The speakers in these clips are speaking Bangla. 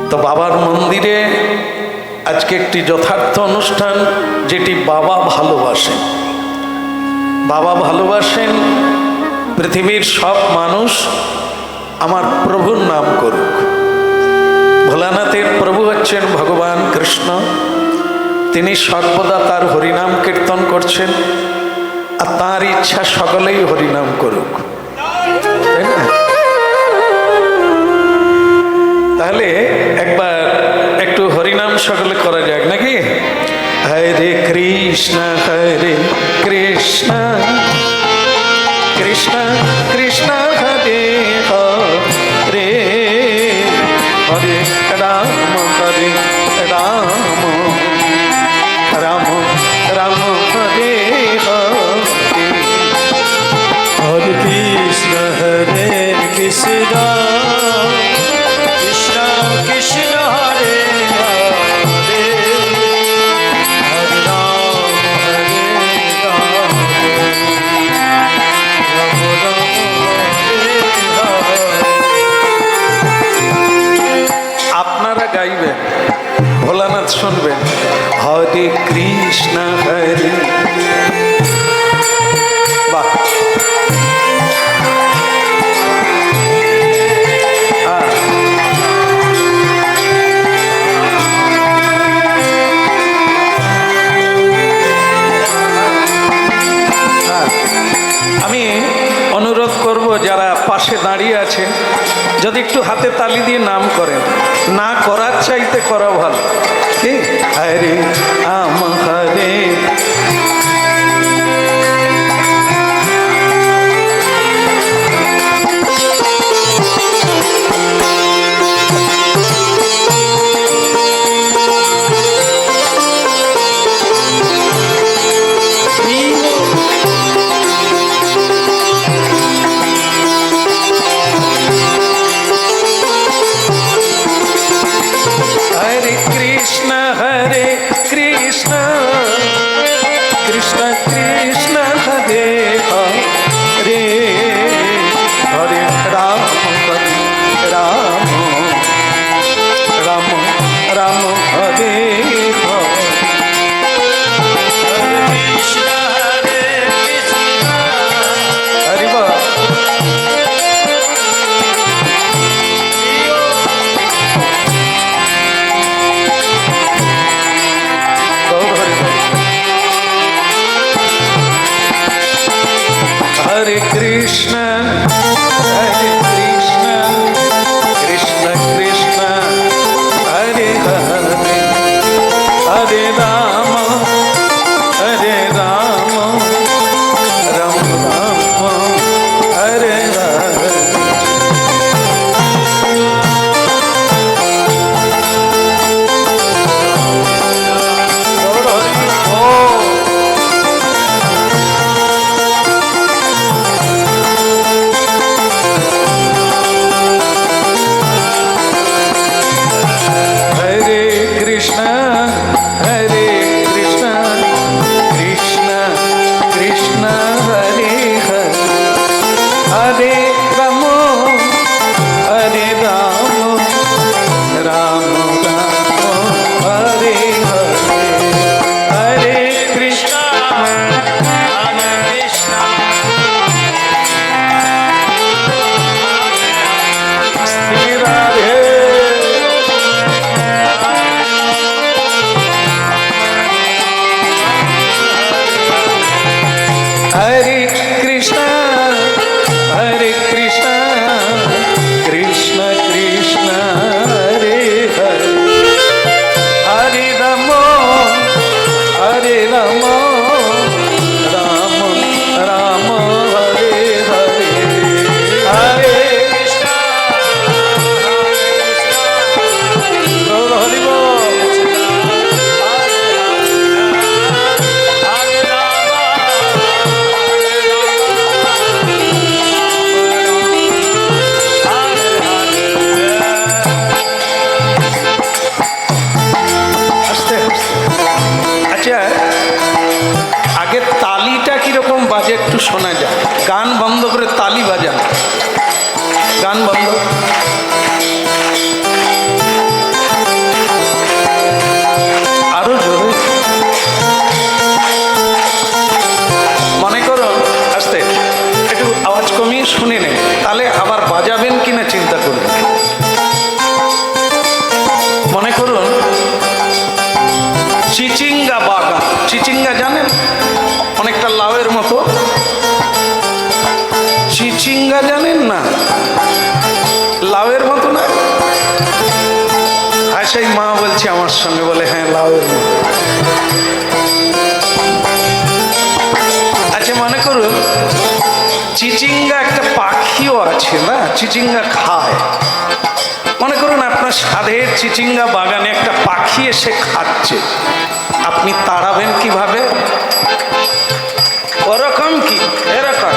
তো বাবার মন্দিরে আজকে একটি যথার্থ অনুষ্ঠান, যেটি বাবা ভালোবাসেন। বাবা ভালোবাসেন পৃথিবীর সব মানুষ আমার প্রভুর নাম করুক। ভোলানাথের প্রভু হচ্ছেন ভগবান কৃষ্ণ। তিনি সর্বদা তার হরিনাম কীর্তন করছেন, আর তাঁর ইচ্ছা সকলেই হরিনাম করুক, তাই না? তাহলে একবার একটু হরিনাম সকলে করা যাক নাকি? হরে কৃষ্ণ কৃষ্ণ কৃষ্ণ কৃষ্ণ হরে হরে, হরে রাম হরে রাম, রাম রাম হরে হরে, হরে কৃষ্ণ কৃষ্ণ কৃষ্ণ কৃষ্ণ হরে হরে, হরে রাম রাম রাম হরে হরে। আপনারা গাইবেন, ভোলানাথ শুনবেন। হরে কৃষ্ণ হরে, বাহ, আমি অনুরোধ করব যারা পাশে দাঁড়িয়ে আছেন, যদি একটু হাতে তালি দিয়ে নাম করেন, না করার চাইতে করা ভালো। কি হরে রাম হরে, হরে কৃষ্ণ কৃষ্ণ না, লাউয়ের মতো না? আর সেই মা বলছে আমার সঙ্গে, বলে হ্যাঁ লাউয়ের মতো। আচ্ছা মনে করুন চিচিঙ্গা একটা পাখিও আছে না, চিচিঙ্গা খায়। মনে করুন আপনার সাধের চিচিঙ্গা বাগানে একটা পাখি এসে খাচ্ছে, আপনি তাড়াবেন কিভাবে? ওরকম কি এরকম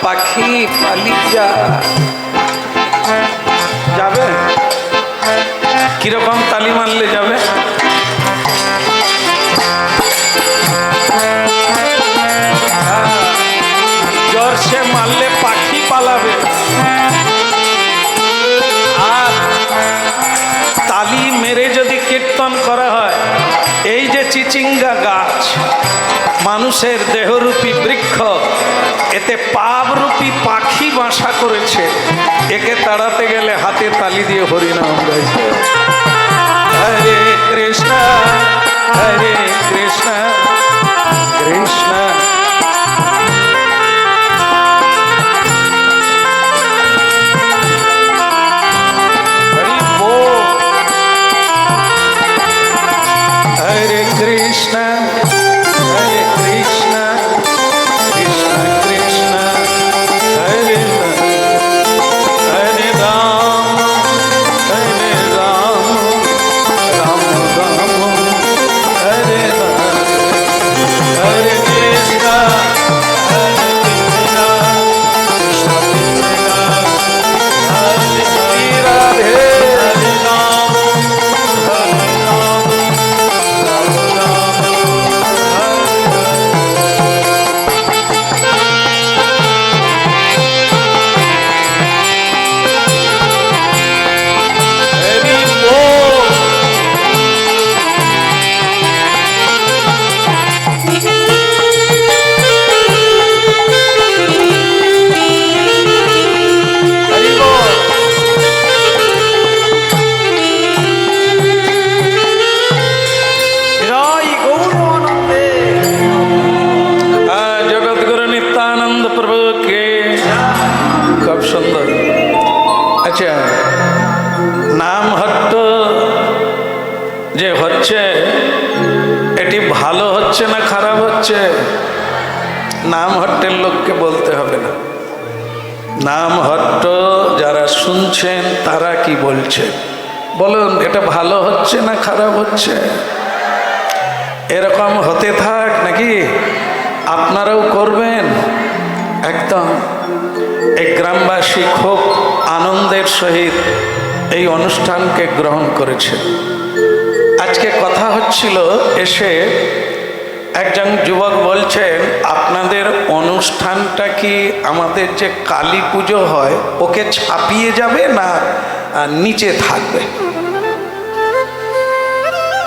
পাখি পালিয়ে যাবে? কিরকম তালি মারলে যাবে? জোরসে মারলে পাখি পালাবে। আর তালি মেরে যদি কীর্তন করা হয়, এই যে চিচিঙ্গা গাছ মানুষের দেহরূপী বৃক্ষ, এতে পাপরূপী পাখি বাসা করেছে, একে তাড়াতে গেলে হাতে তালি দিয়ে হরিনাম গাইতে হবে। হরে কৃষ্ণ হরে কৃষ্ণ কৃষ্ণ হরি বল, হরে কৃষ্ণ হরে কৃষ্ণ কৃষ্ণ কৃষ্ণ হরে হরে, হরে রাম রাম রাম হরে হরে, হরে কৃষ্ণ হরে কৃষ্ণ কৃষ্ণ কৃষ্ণ হরে হরে, রাধে হরে রাম হরে রাম রাম রাম হরি বল। হরি বল। জয় গৌরানন্দে। জগৎগুরু নিত্যানন্দ প্রভুকে। খুব সুন্দর। আচ্ছা নাম হট্ট যে হচ্ছে, এটি ভালো হচ্ছে না খারাপ হচ্ছে? নাম হট্টের লোককে বলতে হবে না, নাম হট্ট যারা শুনছেন তারা কি বলছে বলুন, এটা ভালো হচ্ছে না খারাপ হচ্ছে? এরকম হতে থাক নাকি আপনারাও করবেন? একদম। এই গ্রামবাসী খুব আনন্দের সহিত এই অনুষ্ঠানকে গ্রহণ করেছে। আজকে কথা হচ্ছিল, এসে একজন যুবক বলছেন আপনাদের অনুষ্ঠানটা কি আমাদের যে কালী পুজো হয় ওকে ছাপিয়ে যাবে না নিচে থাকবে?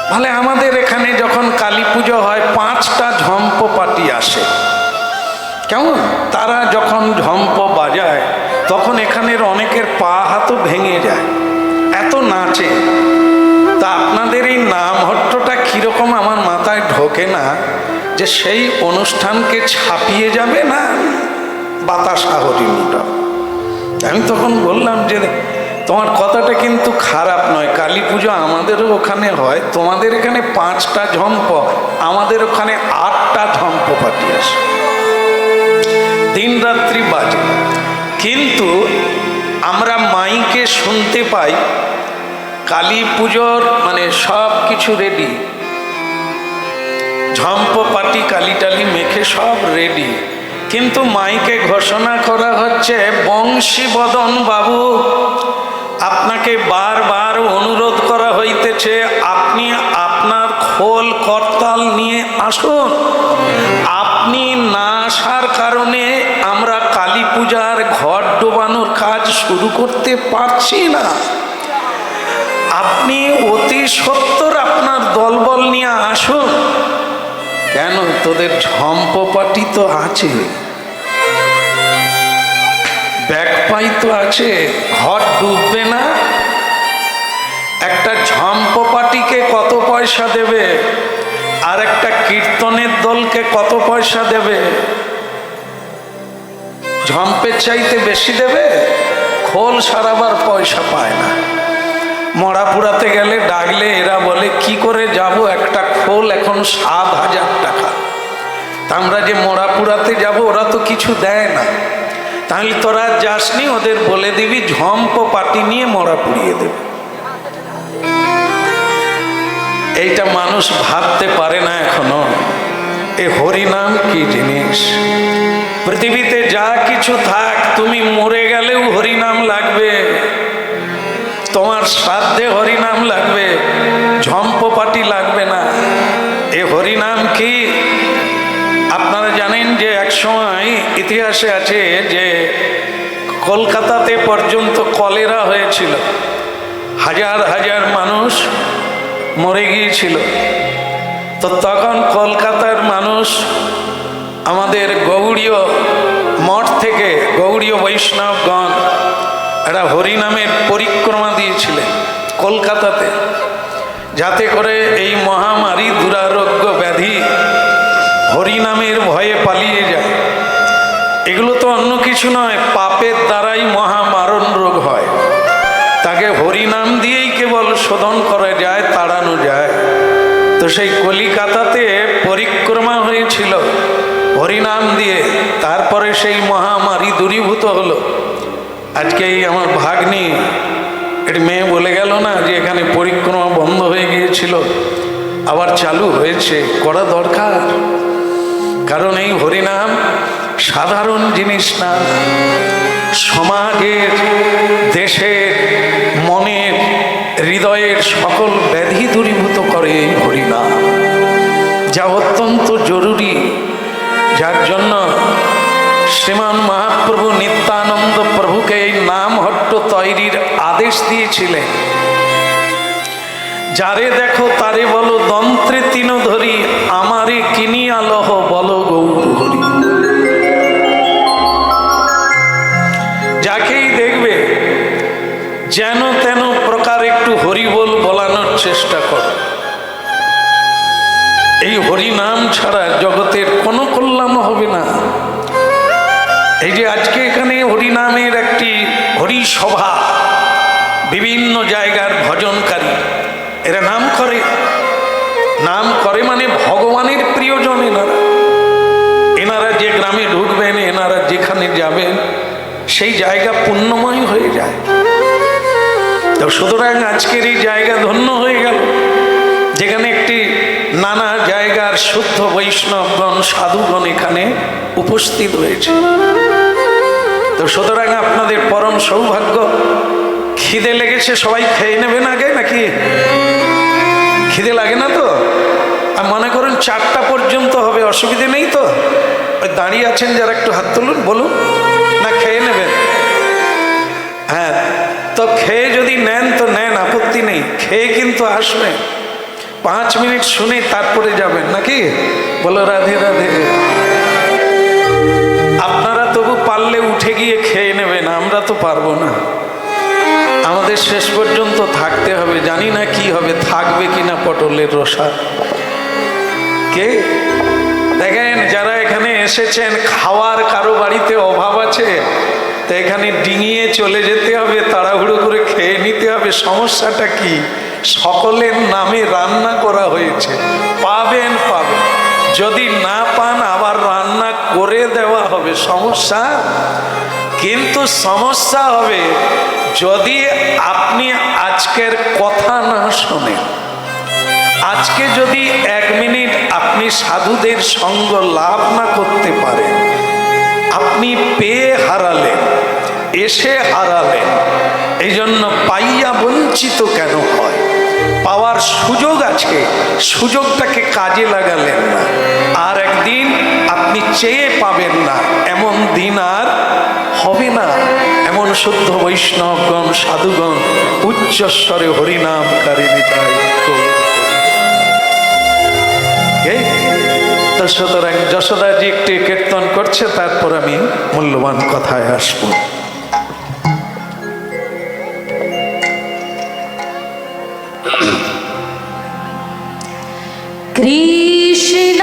তাহলে আমাদের এখানে যখন কালী পুজো হয় 5টা ঝম্প পার্টি আসে, কেমন? তারা যখন ঝম্প বাজায় তখন এখানের অনেকের পা হাতও ভেঙে যায়, এত নাচে। তা আপনাদের এই নাম হট্টটা কীরকম আমার মাথায় ঢোকে না, যে সেই অনুষ্ঠানকে ছাপিয়ে যাবে না বাতাসা হরিণটা। আমি তখন বললাম যে তোমার কথাটা কিন্তু খারাপ নয়, কালী পুজো আমাদেরও ওখানে হয়, তোমাদের এখানে 5টা ঝম্প, আমাদের ওখানে 8টা ঝম্প পার্টি আসে, দিন রাত্রি বাজে। কিন্তু আমরা মাইকে শুনতে পাই কালী পুজোর মানে সব কিছু রেডি, ঝম্প পাটি কালি টালি মেখে সব রেডি, কিন্তু মাইকে ঘোষণা করা হচ্ছে বংশীবদন বাবু আপনাকে বারবার অনুরোধ করা হইতেছে আপনি আপনার খোল করতাল নিয়ে আসুন। আপনি না আসার কারণে আমরা কালী পূজার ঘট ডোবানোর কাজ শুরু করতে পারছি না। আপনি অতি সত্বর আপনার দলবল নিয়ে আসুন। কেন? তোদের ঝম্প পার্টি তো আছে, ব্যাকপাই তো আছে, ঘট ডুববে না। একটা ঝম্প পার্টিকে কত পয়সা দেবে, আর একটা কীর্তনের দলকে কত পয়সা দেবে? ঝম্পের চাইতে বেশি দেবে, খোল সারাবার পয়সা পায় না। মরা পুরাতে গেলে ডাকলে এরা বলে কি করে যাব, একটা খোল এখন 7,000 টাকা। তা আমরা যে মরা পুরাতে যাব ওরা তো কিছু দেয় না, তাহলে তোরা যাসনি, ওদের বলে দিবি ঝম্প পাটি নিয়ে মরা পুড়িয়ে দেবে। এইটা মানুষ ভাবতে পারে না এখনো, এ হরিনাম কি জিনিস। পৃথিবীতে যা কিছু থাক, তুমি মরে গেলেও হরিনাম লাগবে, তোমার শ্রাদ্ধে হরিনাম লাগবে, ঝম্পপাটি লাগবে না। এ হরিনাম কি? আপনারা জানেন যে এক সময় ইতিহাসে আছে যে কলকাতাতে পর্যন্ত কলেরা হয়েছিল, হাজার হাজার মানুষ মরে গিয়েছিল। তো তখন কলকাতার মানুষ আমাদের গৌড়ীয় মঠ থেকে গৌড়ীয় বৈষ্ণবগণ একটা হরিনামের পরিক্রমা দিয়েছিলেন কলকাতাতে, যাতে করে এই মহামারী দুরারোগ্য ব্যাধি হরিনামের ভয়ে পালিয়ে যায়। এগুলো তো অন্য কিছু নয়, পাপের দ্বারাই মহামারণ রোগ হয়, তাকে হরিনাম দিয়েই কেবল শোধন করা যায়, তাড়ানো যায়। তো সেই কলিকাতাতে পরিক্রমা হয়েছিল হরিনাম দিয়ে, তারপরে সেই মহামারী দূরীভূত হলো। আজকে এই আমার ভাগ্নি এটি মেয়ে বলে গেল না যে এখানে পরিক্রমা বন্ধ হয়ে গিয়েছিল, আবার চালু হয়েছে, করা দরকার। কারণ এই হরিনাম সাধারণ জিনিস না, সমাজের, দেশের, মনের, হৃদয়ের সকল ব্যাধি দূরীভূত করে এই হরিনাম, যা অত্যন্ত জরুরি। যার জন্য শ্রীমান মহাপ্রভু নিত্যানন্দ প্রভুকে এই নাম হট্ট তৈরির আদেশ দিয়েছিলেন। যারে দেখো তারে বলো দন্ত্রে তিন ধরি, আমারে কিনিয়া লহ বলো গৌর হরি। যাকেই দেখবে যেন তেন প্রকার একটু হরিবোল বলানোর চেষ্টা কর। এই হরিনাম ছাড়া জগতের কোনো কল্যাণ হবে না। এই যে আজকে এখানে হরিনামের একটি হরিসভা, বিভিন্ন জায়গার ভজনকারী এরা নাম করে, নাম করে মানে ভগবানের প্রিয়জন এনারা। এনারা যে গ্রামে ঢুকবেন, এনারা যেখানে যাবেন, সেই জায়গা পুণ্যময় হয়ে যায়। তো সুতরাং আজকের এই জায়গা ধন্য হয়ে গেল, যেখানে একটি নানা জায়গার শুদ্ধ বৈষ্ণবগণ, সাধুগণ এখানে উপস্থিত হয়েছে। তো সুতরাং আপনাদের পরম সৌভাগ্য। খিদে লেগেছে, সবাই খেয়ে নেবেন আগে নাকি? খিদে লাগে না তো? আর মনে করুন 4টা পর্যন্ত হবে, অসুবিধে নেই তো? ওই দাঁড়িয়ে আছেন যারা, একটু হাত তুলুন, বলুন না খেয়ে নেবেন? হ্যাঁ, তো খেয়ে যদি নেন তো নেন, আপত্তি নেই, খেয়ে কিন্তু আসবেন। 5 মিনিট শুনে তারপরে যাবেন নাকি? বলো রাধে রাধে। আপনারা তবু পারলে উঠে গিয়ে খেয়ে নেবেন, আমরা তো পারবো না, আমাদের শেষ পর্যন্ত থাকতে হবে। জানি না কি হবে, থাকবে কিনা পটলের রসা। কে দেখেন যারা এখানে এসেছেন, খাওয়ার কারো বাড়িতে অভাব আছে, তো এখানে ডিঙিয়ে চলে যেতে হবে, তাড়াহুড়ো করে খেয়ে নিতে হবে। সমস্যাটা কি? সকলের নামে রান্না করা হয়েছে, পাবেন পাবেন, যদি না পান আবার রান্না করে দেওয়া হবে। সমস্যা? কিন্তু সমস্যা হবে যদি আপনি আজকের কথা না শোনেন। আজকে যদি 1 মিনিট আপনি সাধুদের সঙ্গ লাভ না করতে পারেন, আপনি পেয়ে হারালেন, এসে হারালেন। এই জন্য পাইয়া বঞ্চিত কেন হয়? পাওয়ার সুযোগ আছে, সুযোগটাকে কাজে লাগালেন না, আর একদিন আপনি চেয়ে পাবেন না, এমন দিন আর হবে না। এমন শুদ্ধ বৈষ্ণবগণ, সাধুগণ উচ্চস্বরে হরিনাম কারিনী তাই। তো সুতরাং যশোদাজি একটি কীর্তন করছে, তারপর আমি মূল্যবান কথায় আসবো। কৃষ্ণ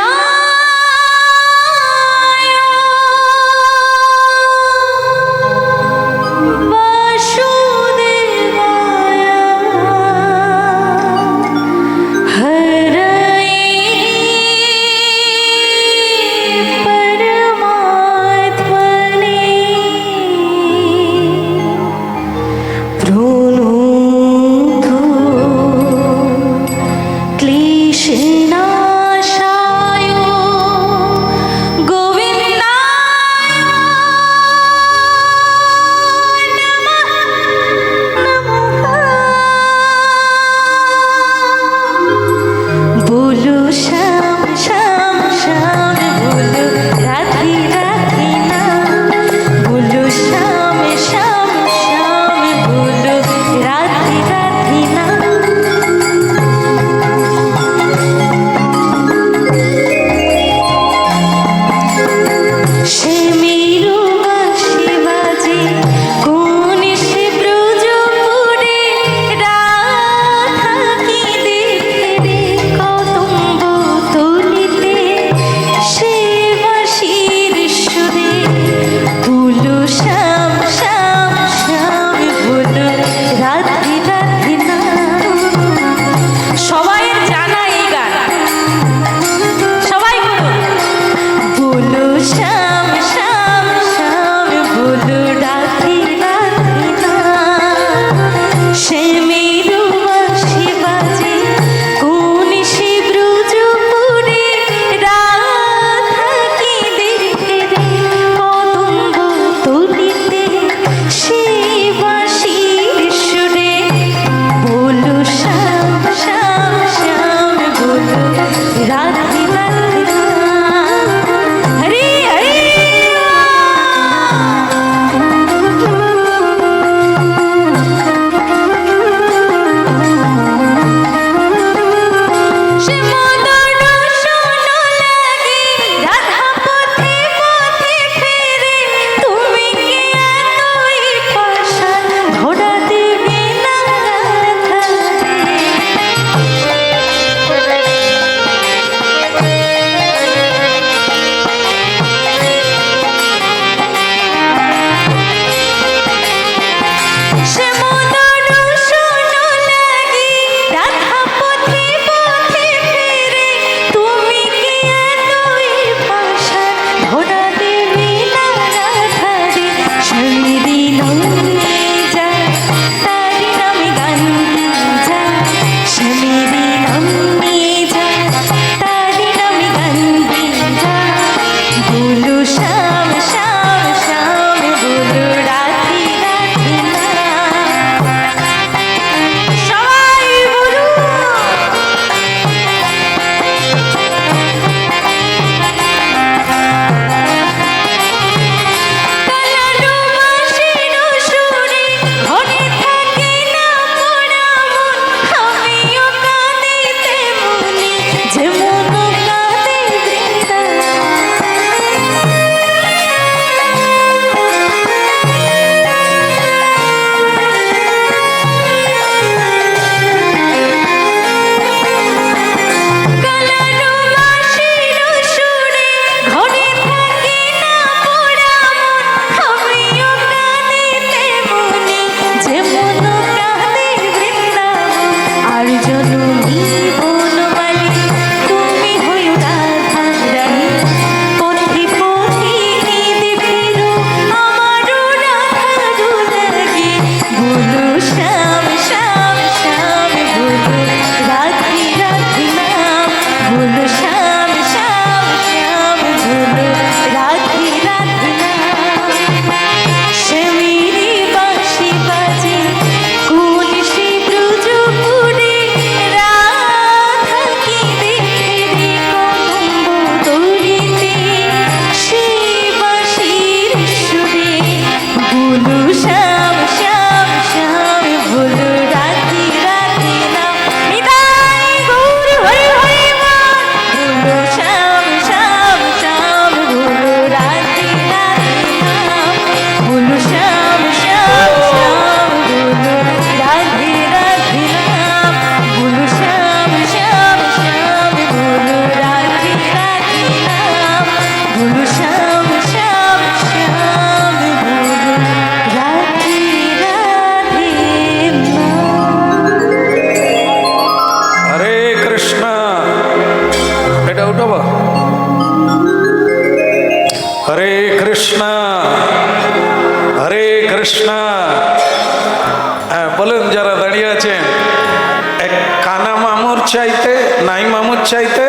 চাইতে, নাই মামুর চাইতে,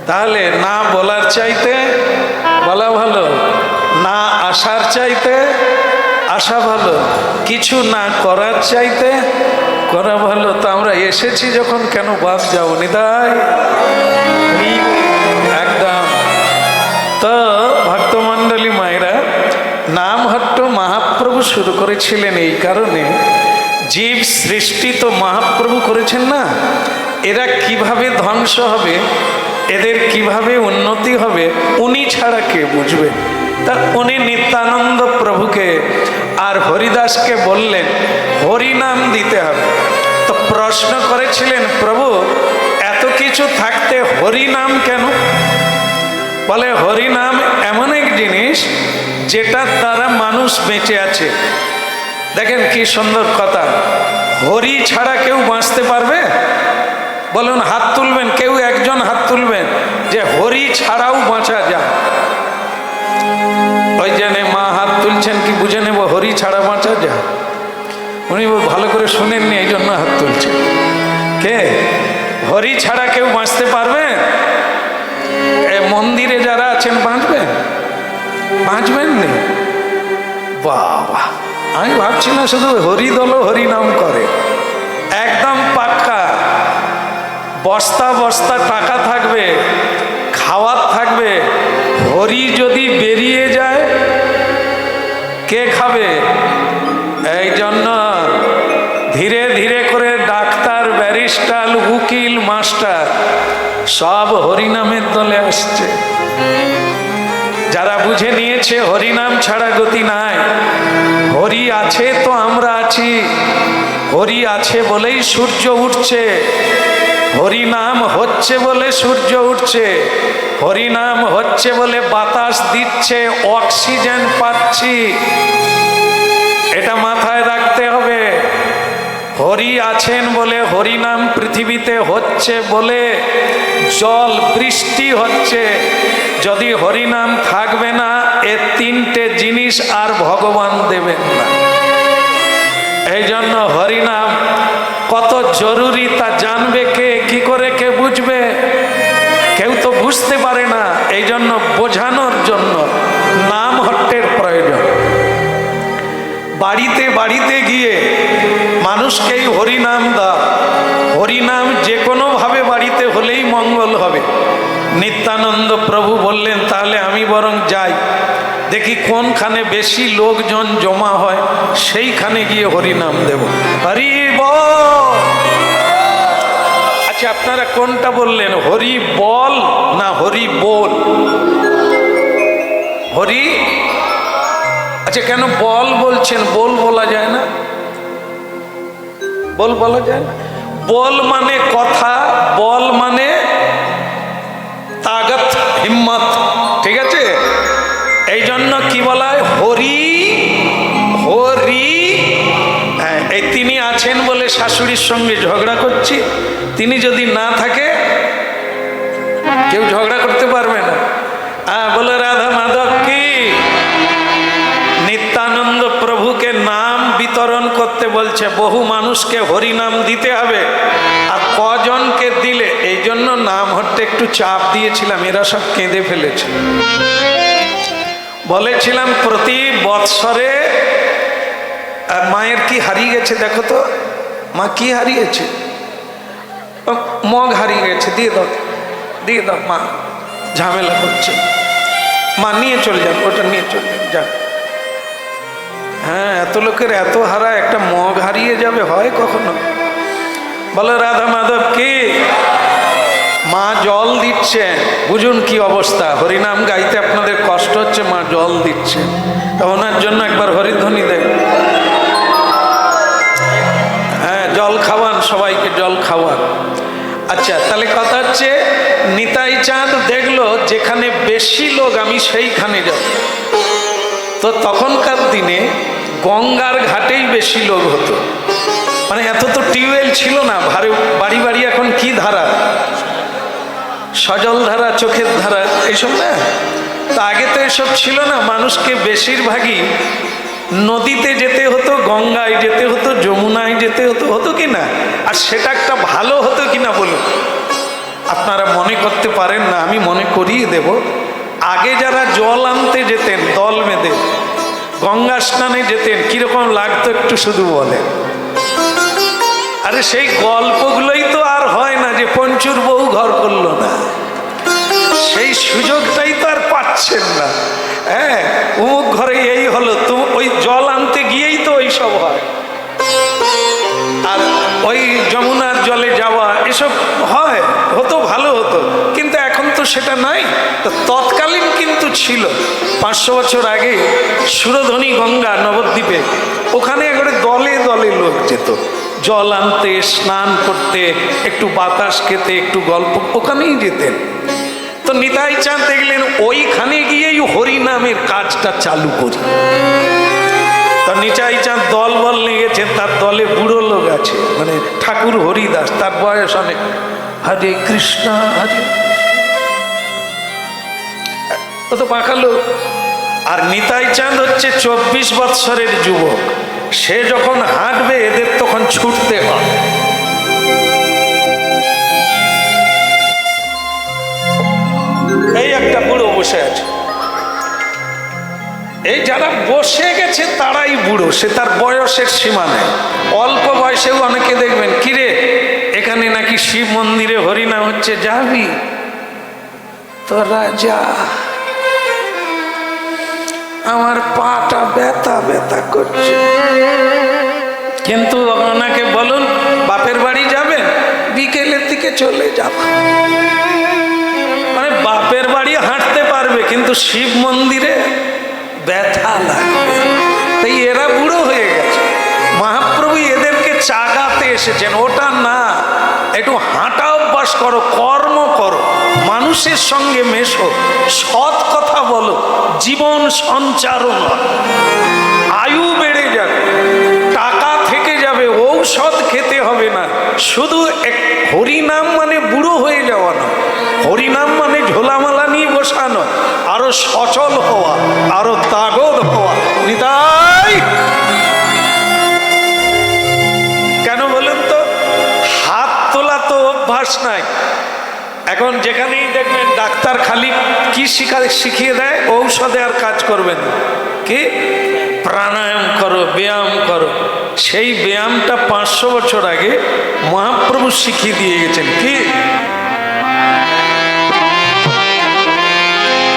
তাহলে না বলার চাইতে বলা ভালো, না আসার চাইতে আসা ভালো, কিছু না করার চাইতে করা ভালো। তো আমরা এসেছি যখন কেন বাদ যাবো নিদাই, একদম। তো ভক্তমণ্ডলী মায়েরা, নামহট্ট মহাপ্রভু শুরু করেছিলেন এই কারণে, জীব সৃষ্টি তো মহাপ্রভু করেছেন না, এরা কিভাবে ধ্বংস হবে, এদের কিভাবে উন্নতি হবে, উনি ছাড়া কে বুঝবে। তা উনি নিত্যানন্দ প্রভুকে আর হরিদাসকে বললেন হরিনাম দিতে হবে। তো প্রশ্ন করেছিলেন, প্রভু এত কিছু থাকতে হরিনাম কেন? বলে হরিনাম এমন এক জিনিস যেটার দ্বারা মানুষ বেঁচে আছে। দেখেন কি সুন্দর কথা, হরি ছাড়া কেউ বাঁচতে পারবে? বলুন, হাত তুলবেন, কেউ একজন হাত তুলবেন যে হরি ছাড়াও বাঁচা যায়। ওই জন্যে মা হাত তুলছেন কি বুঝে নেব হরি ছাড়া বাঁচা যায়? উনি ভালো করে শুনেননি, এই জন্য হাত তুলছেন। কে হরি ছাড়া কেউ বাঁচতে পারবে? মন্দিরে যারা আছেন বাঁচবেন? বাঁচবেন নি? বাবা, আমি ভাবছি না শুধু হরিদল হরি নাম করে, একদম পাক্কা। বস্তা বস্তা টাকা থাকবে, খাওয়ার থাকবে, হরি যদি বেরিয়ে যায় কে খাবে? এই জন্য ধীরে ধীরে করে ডাক্তার, ব্যারিস্টার, উকিল, মাস্টার সব হরিনামের দলে আসছে। যারা বুঝে নিয়েছে হরিনাম ছাড়া গতি নাই, হরি আছে তো আমরা আছি, হরি আছে বলেই সূর্য উঠছে, হরিনাম হচ্ছে বলে সূর্য উঠছে, হরিনাম হচ্ছে বলে বাতাস দিচ্ছে, অক্সিজেন পাচ্ছি। এটা মাথায় রাখতে হবে। হরি আছেন বলে, হরিনাম পৃথিবীতে হচ্ছে বলে জল বৃষ্টি হচ্ছে। যদি হরিনাম থাকবে না, এ তিনটে জিনিস আর ভগবান দেবেন না। এই জন্য হরিনাম কত জরুরি তা জানবে কে, কি করে কে বুঝবে? কেউ তো বুঝতে পারে না। এই জন্য বোঝানোর জন্য নামহট্টের প্রয়োজন। বাড়িতে বাড়িতে গিয়ে মানুষকেই হরিনাম দাও। হরিনাম যে কোনোভাবে বাড়িতে হলেই মঙ্গল হবে। নিত্যানন্দ প্রভু বললেন, তাহলে আমি বরং যাই, দেখি কোনখানে বেশি লোকজন জমা হয়, সেইখানে গিয়ে হরিনাম দেব। হরি বল। আচ্ছা, আপনারা কোনটা বললেন, হরি বল না হরি বল? হরি, আচ্ছা কেন বল বলছেন? বল বলা যায় না? বল বলা যায় না? বল মানে কথা, বল মানে তাগত, হিম্মত, ঠিক আছে? এই জন্য কি বলা হয়? হরি হরি। হ্যাঁ, এই তিনি আছেন বলে শাশুড়ির সঙ্গে ঝগড়া করছি, তিনি যদি না থাকে কেউ ঝগড়া করতে পারবে না। বলে রাধা মাধব কি? নিত্যানন্দ প্রভুকে নাম বিতরণ করতে বলছে, বহু মানুষকে হরিনাম দিতে হবে। আর কজনকে দিলে? এই জন্য নাম হতে একটু চাপ দিয়েছিলাম, এরা সব কেঁদে ফেলেছে। বলেছিলাম প্রতি বৎসরে, মায়ের কি হারিয়ে গেছে দেখো তো, মা কি হারিয়েছে? মগ হারিয়ে গেছে, দিয়ে দাও, দিয়ে দাও। মা ঝামেলা করছে, মা নিয়ে চলে যান, ওটা নিয়ে চলে যান। হ্যাঁ, এত লোকের এত হারা, একটা মগ হারিয়ে যাবে, হয় কখনো? বলে রাধা মাধব কি? মা জল দিচ্ছে, বুঝুন কি অবস্থা। হরিনাম গাইতে আপনাদের কষ্ট হচ্ছে, মা জল দিচ্ছে, তা ওনার জন্য একবার হরিধ্বনি দেন। হ্যাঁ, জল খাওয়ান, সবাইকে জল খাওয়ান। আচ্ছা, তাহলে কথা হচ্ছে, নিতাই চাঁদ দেখলো যেখানে বেশি লোক আমি সেইখানে যাব। তো তখনকার দিনে গঙ্গার ঘাটেই বেশি লোক হতো, মানে এত তো টিউবওয়েল ছিল না। বাড়ি বাড়ি এখন কি ধারা, সজল ধারা, চোখের ধারা, এইসব না। তা আগে তো এসব ছিল না, মানুষকে বেশিরভাগই নদীতে যেতে হতো, গঙ্গায় যেতে হতো, যমুনায় যেতে হতো, হতো কি না? আর সেটা একটা ভালো হতো কি না বলুন? আপনারা মনে করতে পারেন না, আমি মনে করিয়ে দেব। আগে যারা জল আনতে যেতেন দল বেঁধে, গঙ্গা স্নানে যেতেন, কিরকম লাগতো একটু শুধু বলেন। আরে সেই গল্পগুলোই তো আর হয় না যে পঞ্চুর বউ ঘর করলো না, সেই সুযোগটাই তো আর পাচ্ছেন না। হ্যাঁ, অমুক ঘরে এই হলো, তো ওই জল আনতে গিয়েই তো ওই সব হয়। আর ওই যমুনার জলে যাওয়া এসব হয়, হতো, ভালো হতো। কিন্তু এখন তো সেটা নাই। তো তৎকালীন কিন্তু ছিল। 500 বছর আগে সুরধনী গঙ্গা নবদ্বীপে, ওখানে একবারে দলে দলে লোক যেত জল আনতে, স্নান করতে, একটু বাতাস খেতে, একটু গল্প, ওখানেই যেতেন। তো নিতাই চাঁদ দেখলেন ওইখানে গিয়েই হরিনামের কাজটা চালু করি। তো নিতাই চাঁদ দল বল নিয়ে গেছেন, তার দলে বুড়ো লোক আছে, মানে ঠাকুর হরিদাস, তার বয়স অনেক। হরে কৃষ্ণ হরে, ও তো পাকা লোক। আর নিতাই চাঁদ হচ্ছে 24 বৎসরের যুবক। সে যখন হাঁটবে এদের তখন ছুটতে হয়। এই একটা বুড়ো বসে আছে, এই যারা বসে গেছে তারাই বুড়ো, সে তার বয়সের সীমা নেই। অল্প বয়সেও অনেকে দেখবেন, কিরে এখানে নাকি শিব মন্দিরে হরিনাম হচ্ছে, যাবি? তোরা যা, আমার পাটা ব্যথা ব্যথা করছে। কিন্তু ওনাকে বলুন বাপের বাড়ি যাবেন, বিকেলের দিকে চলে যাবে। মানে বাপের বাড়ি হাঁটতে পারবে, কিন্তু শিব মন্দিরে ব্যথা লাগবে। তাই এরা বুড়ো হয়ে গেছে। মহাপ্রভু এদেরকে চাগাতে এসেছেন, ওটা না, একটু হাঁটা অভ্যাস করো, কর্ম করো, মানুষের সঙ্গে মেশো, সৎ কথা বলো, জীবন সঞ্চারণ, আয়ু বেড়ে যাবে, টাকা থেকে যাবে, ঔষধ খেতে হবে না। শুধু হরিনাম মানে বুড়ো হয়ে যাওয়া না, হরিনাম মানে ঝোলামালা নিয়ে বসানো, আরো সচল হওয়া, আরো তাগদ হওয়া। নিতাই কেন বলুন তো? হাত তোলা তো অভ্যাস নাই। এখন যেখানেই দেখবেন ডাক্তার খালি কি শিখিয়ে দেয়, ঔষধে আর কাজ করবেন কি? প্রাণায়াম করো, ব্যায়াম করো। সেই ব্যায়ামটা 500 বছর আগে মহাপ্রভু শিখিয়ে দিয়ে গেছেন। কি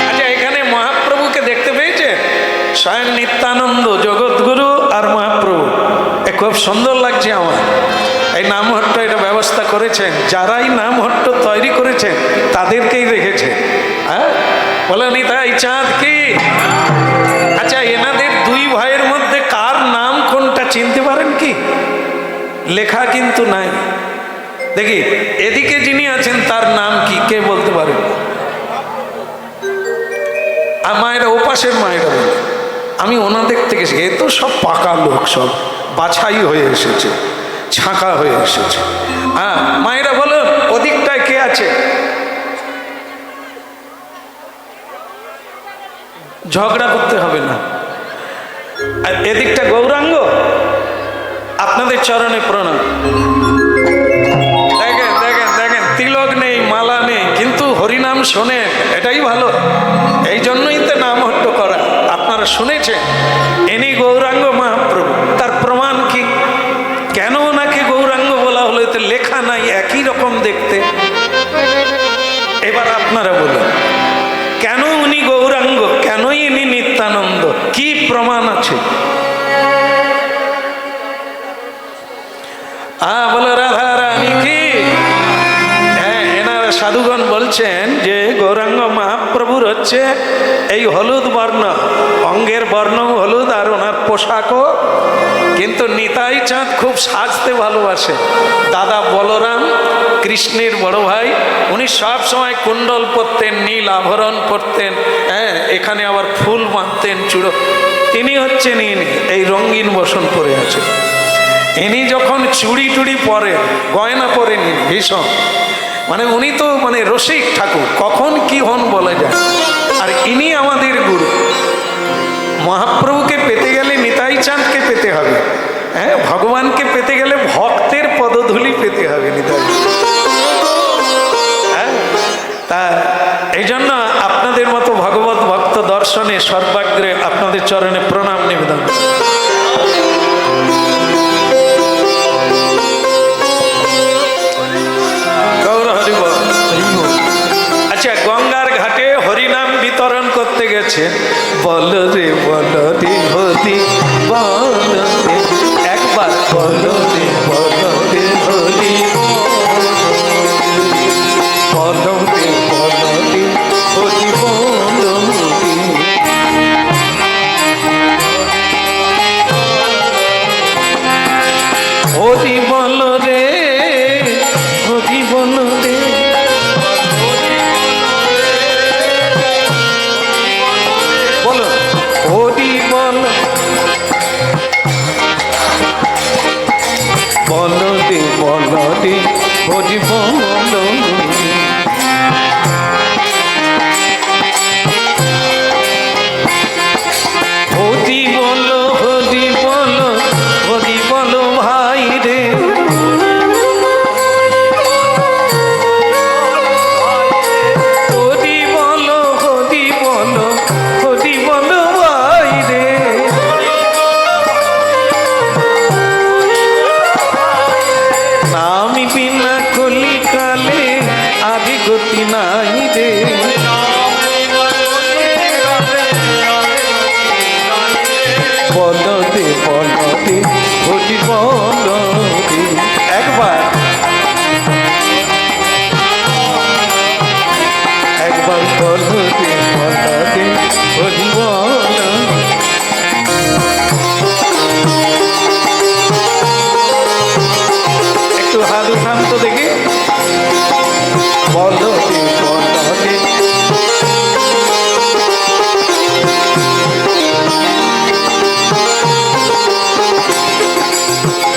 আচ্ছা, এখানে মহাপ্রভুকে দেখতে পেয়েছে স্বয়ং নিত্যানন্দ, জগৎগুরু আর মহাপ্রভু। খুব সুন্দর লাগছে আমার। এই নামহট্ট এটা ব্যবস্থা করেছেন, যারাই নামহট্ট তৈরি করেছেন তাদেরকেই রেখেছে। হ্যাঁ, বলে নিতাই চাঁদ কি। আচ্ছা, এনাদের দুই ভাইয়ের মধ্যে কার নাম কোনটা চিনতে পারেন কি? লেখা কিন্তু নাই। দেখি এদিকে যিনি আছেন তার নাম কি, কে বলতে পারেন? আর মায়েরা, ওপাশের মায়েরা বলে, আমি ওনাদের থেকে এ তো সব পাকা লোক, সব বাছাই হয়ে এসেছে, ছাঁকা হয়ে এসেছে। হ্যাঁ মায়েরা বলুন, ওদিকটায় কে আছে? ঝগড়া করতে হবে না। আর এদিকটা গৌরাঙ্গ, আপনাদের চরণে প্রণাম। দেখেন দেখেন দেখেন, তিলক নেই, মালা নেই, কিন্তু হরিনাম শোনেন, এটাই ভালো। এই জন্যই তো নামহট্ট করা। আপনারা শুনেছেন ইনি গৌরাঙ্গ মহাপ্রভু। তার প্রমাণ কি? কেন ওনাকে গৌরাঙ্গ বলা হলো? এতে লেখা নাই, একই রকম দেখতে। এবার আপনারা বলুন, কেন উনি গৌরাঙ্গ, কেনই ইনি নিত্যানন্দ? কি প্রমাণ আছে? বলো রাধা রানী কি। হ্যাঁ, এনারা সাধুগণ বলছেন যে গৌরাঙ্গ মহাপ্রভুর হচ্ছে এই হলুদ বর্ণ, অঙ্গের বর্ণ হলুদ, আর ওনার পোশাকও। কিন্তু নিতাই চাঁদ খুব সাজতে ভালোবাসে। দাদা বলরাম কৃষ্ণের বড় ভাই, উনি সব সময় কুণ্ডল পরতেন, নীল আভরণ পরতেন। হ্যাঁ, এখানে আবার ফুল বাঁধতেন, চূড়ো। তিনি হচ্ছেন ইনি, এই রঙিন বসন পরে আছে। ইনি যখন চুড়ি টুড়ি পরেন, গয়না পরেন ভীষণ, মানে উনি তো মানে রসিক ঠাকুর, কখন কি হন বলা যায়। আর ইনি আমাদের গুরু। মহাপ্রভুকে পেতে গেলে নিতাই চাঁদকে পেতে হবে। হ্যাঁ, ভগবানকে পেতে গেলে ভক্তের পদধূলি পেতে হবে নিতাই। হ্যাঁ, তা এই জন্য আপনাদের মতো ভগবত ভক্ত দর্শনে সর্বাগ্রে আপনাদের চরণে প্রণাম নিবেদন। গৌর হরি বল। আচ্ছা, গঙ্গার ঘাটে হরিনাম বিতরণ করতে গেছে। বল রে বল রে হরি বল রে, একবার বল রে বল রে হরি বল রে বল রে হরি বল রে। হরি বল রে হরি বল রে, বলো হরি বল বল রে বল রে হরি বল রে। হরি বল হরি বল হরি বল ভাই রে। হরি বল হরি বল হরি বল ভাই রে। নামি বিনা কলিকালে আদি গতি নাই রে। বল দে হরি বল রে, একবার একবার বল দে হরি বল। একটু হাত উঠান তো দেখি। বল দে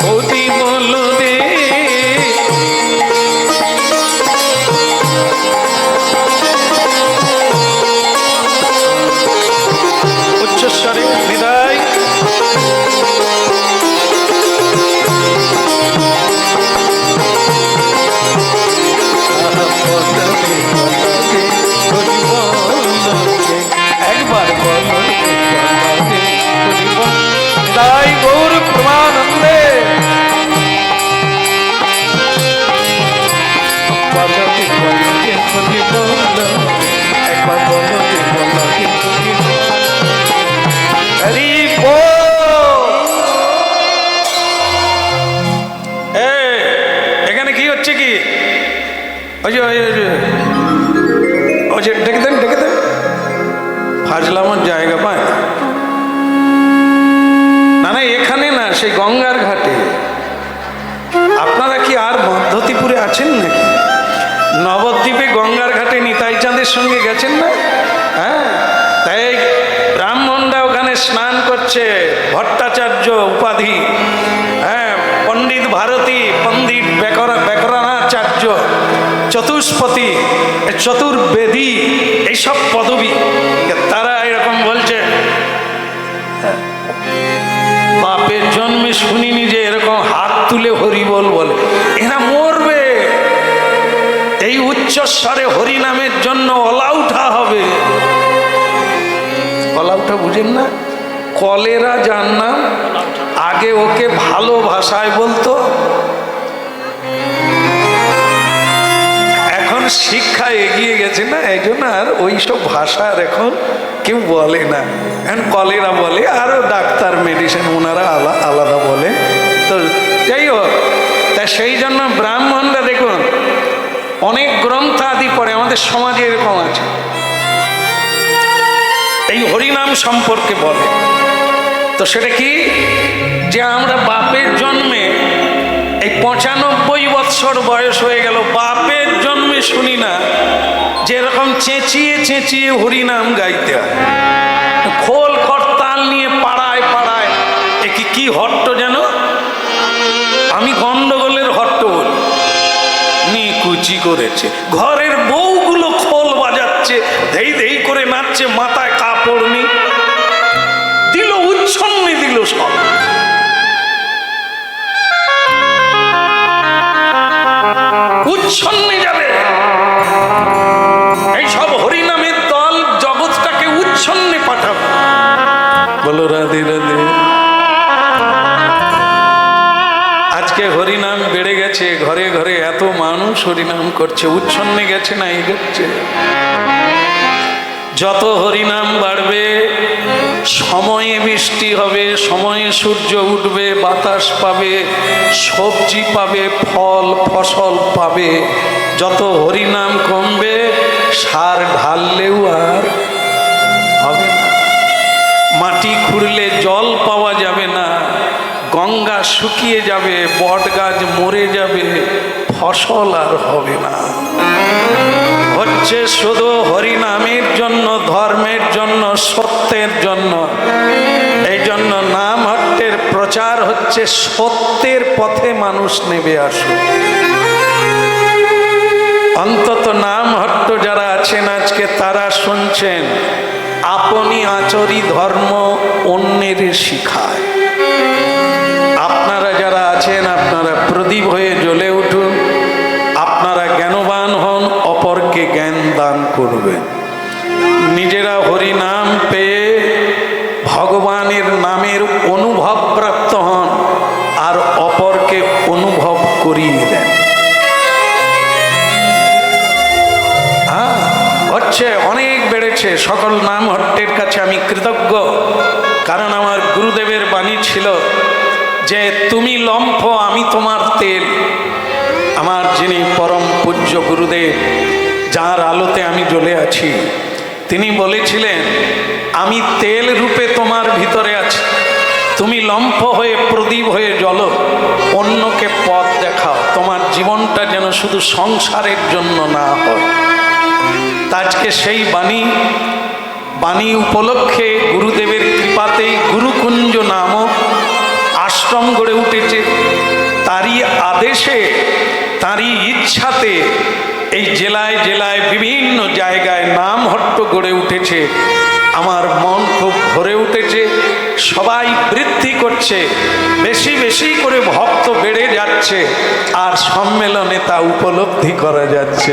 হরি বল রে। উচ্চস্বরে বিদায়। একবার বল তাই গৌর প্রমানন্দে। একবার বল হরি এখানে কি হচ্ছে কি? ওই যে ডেকে দেন ফাজলামোর জায়গা পায় না। না, এখানে না, সেই গঙ্গার ঘাটে। আপনারা কি আর মধ্যতিপুরে আছেন নাকি? নবদ্বীপে গঙ্গার ঘাটে নিতাই চাঁদের সঙ্গে গেছেন না? হ্যাঁ, তাই ব্রাহ্মণরা ওখানে স্নান করছে। ভট্টাচার্য উপাধি, হ্যাঁ, পণ্ডিত ভারতী, পণ্ডিত ব্যাকরণাচার্য, চতুষ্পতি, চতুর্বেদী, এইসব পদবী তারা এরকম বলছে। বাপের জন্মে শুনিনি যে এরকম হাত তুলে হরিবল বলে। এরা মরবে। এই উচ্চস্বরে হরিনামের জন্য অলাউঠা হবে। অলাউঠা বুঝেন না? কলেরা যার নাম, আগে ওকে ভালো ভাষায় বলতো, এখন শিক্ষা এগিয়ে গেছে না, এই জন্য আর ওইসব ভাষার এখন কেউ বলে না। এখন কলেরা বলে, আরও ডাক্তার মেডিসিন ওনারা আলাদা বলে। তো যাই হোক, তা সেই জন্য ব্রাহ্মণরা দেখুন অনেক গ্রন্থ আদি পড়ে। আমাদের সমাজে এরকম আছে, এই হরিনাম সম্পর্কে বলে। তো সেটা কি, যে আমরা বাপের জন্মে এই 95 বৎসর বয়স হয়ে গেল, বাপের জন্মে শুনি না যে এরকম চেঁচিয়ে চেঁচিয়ে হরিনাম গাইতে হয়। খোল করতাল নিয়ে পাড়ায় পাড়ায় কি হট্ট যেন, আমি গন্ডগোলের হট্ট বলি, নিকুচি করেছে। ঘরের বউগুলো খোল বাজাচ্ছে, ধেই ধেই করে নাচছে, মাথায় কাপড় নেই, দিল উচ্ছন্নি দিল। দিল সব। উচ্ছন্নে যাবে এই সব হরিনামের দল, জগৎটাকে উচ্ছন্নে পাঠাবে। বলো রাধে রাধে। আজকে হরিনাম বেড়ে গেছে, ঘরে ঘরে এত মানুষ হরিনাম করছে, উচ্ছন্নে গেছে না এগোচ্ছে। যত হরিনাম বাড়বে সময়ে বৃষ্টি হবে, সময়ে সূর্য উঠবে, বাতাস পাবে, সবজি পাবে, ফল ফসল পাবে। যত হরিনাম কমবে সার ঢাললেও আর হবে না, মাটি খুঁড়লে জল পাওয়া যাবে না, গঙ্গা শুকিয়ে যাবে, বট গাছ মরে যাবে, ফসল আর হবে না। হচ্ছে শুধু হরিনামের জন্য, ধর্মের জন্য, সত্যের জন্য। এই জন্য নাম হট্টের প্রচার হচ্ছে, সত্যের পথে মানুষ নেবে আসুক। অন্তত নাম হট্ট যারা আছেন আজকে তারা শুনছেন, আপনি আচরি ধর্ম অন্যের শিখায়। আপনারা যারা আছেন আপনারা প্রদীপ হয়ে জ্বলে উঠুন, আপনারা জ্ঞানবান হন, অপরকে জ্ঞান দান করবেন। নিজেরা হরি নাম পেয়ে ভগবানের নামের অনুভব প্রাপ্ত হন আর অপরকে অনুভব করিয়ে দেন। হচ্ছে অনেক বেড়েছে, সকল নাম হট্টের কাছে আমি কৃতজ্ঞ। কারণ আমার গুরুদেবের বাণী ছিল যে তুমি লম্ফ আমি তোমার তেল। আমার যিনি পরম পূজ্য গুরুদেব, যার আলোতে আমি জ্বলে আছি, তিনি বলেছিলেন আমি তেল রূপে তোমার ভিতরে আছি, তুমি লম্ফ হয়ে প্রদীপ হয়ে জ্বলো, অন্যকে পথ দেখাও, তোমার জীবনটা যেন শুধু সংসারের জন্য না হয়। আজকে সেই বাণী উপলক্ষে গুরুদেবের কৃপাতেই গুরুকুঞ্জ নামক আশ্রম গড়ে উঠেছে। তারই আদেশে, তারই ইচ্ছাতে এই জেলায় জেলায় বিভিন্ন জায়গায় নাম হট্ট গড়ে উঠেছে। আমার মন খুব ভরে উঠেছে, সবাই বৃদ্ধি করছে, বেশি বেশি করে ভক্ত বেড়ে যাচ্ছে, আর সম্মেলনে তা উপলব্ধি করা যাচ্ছে।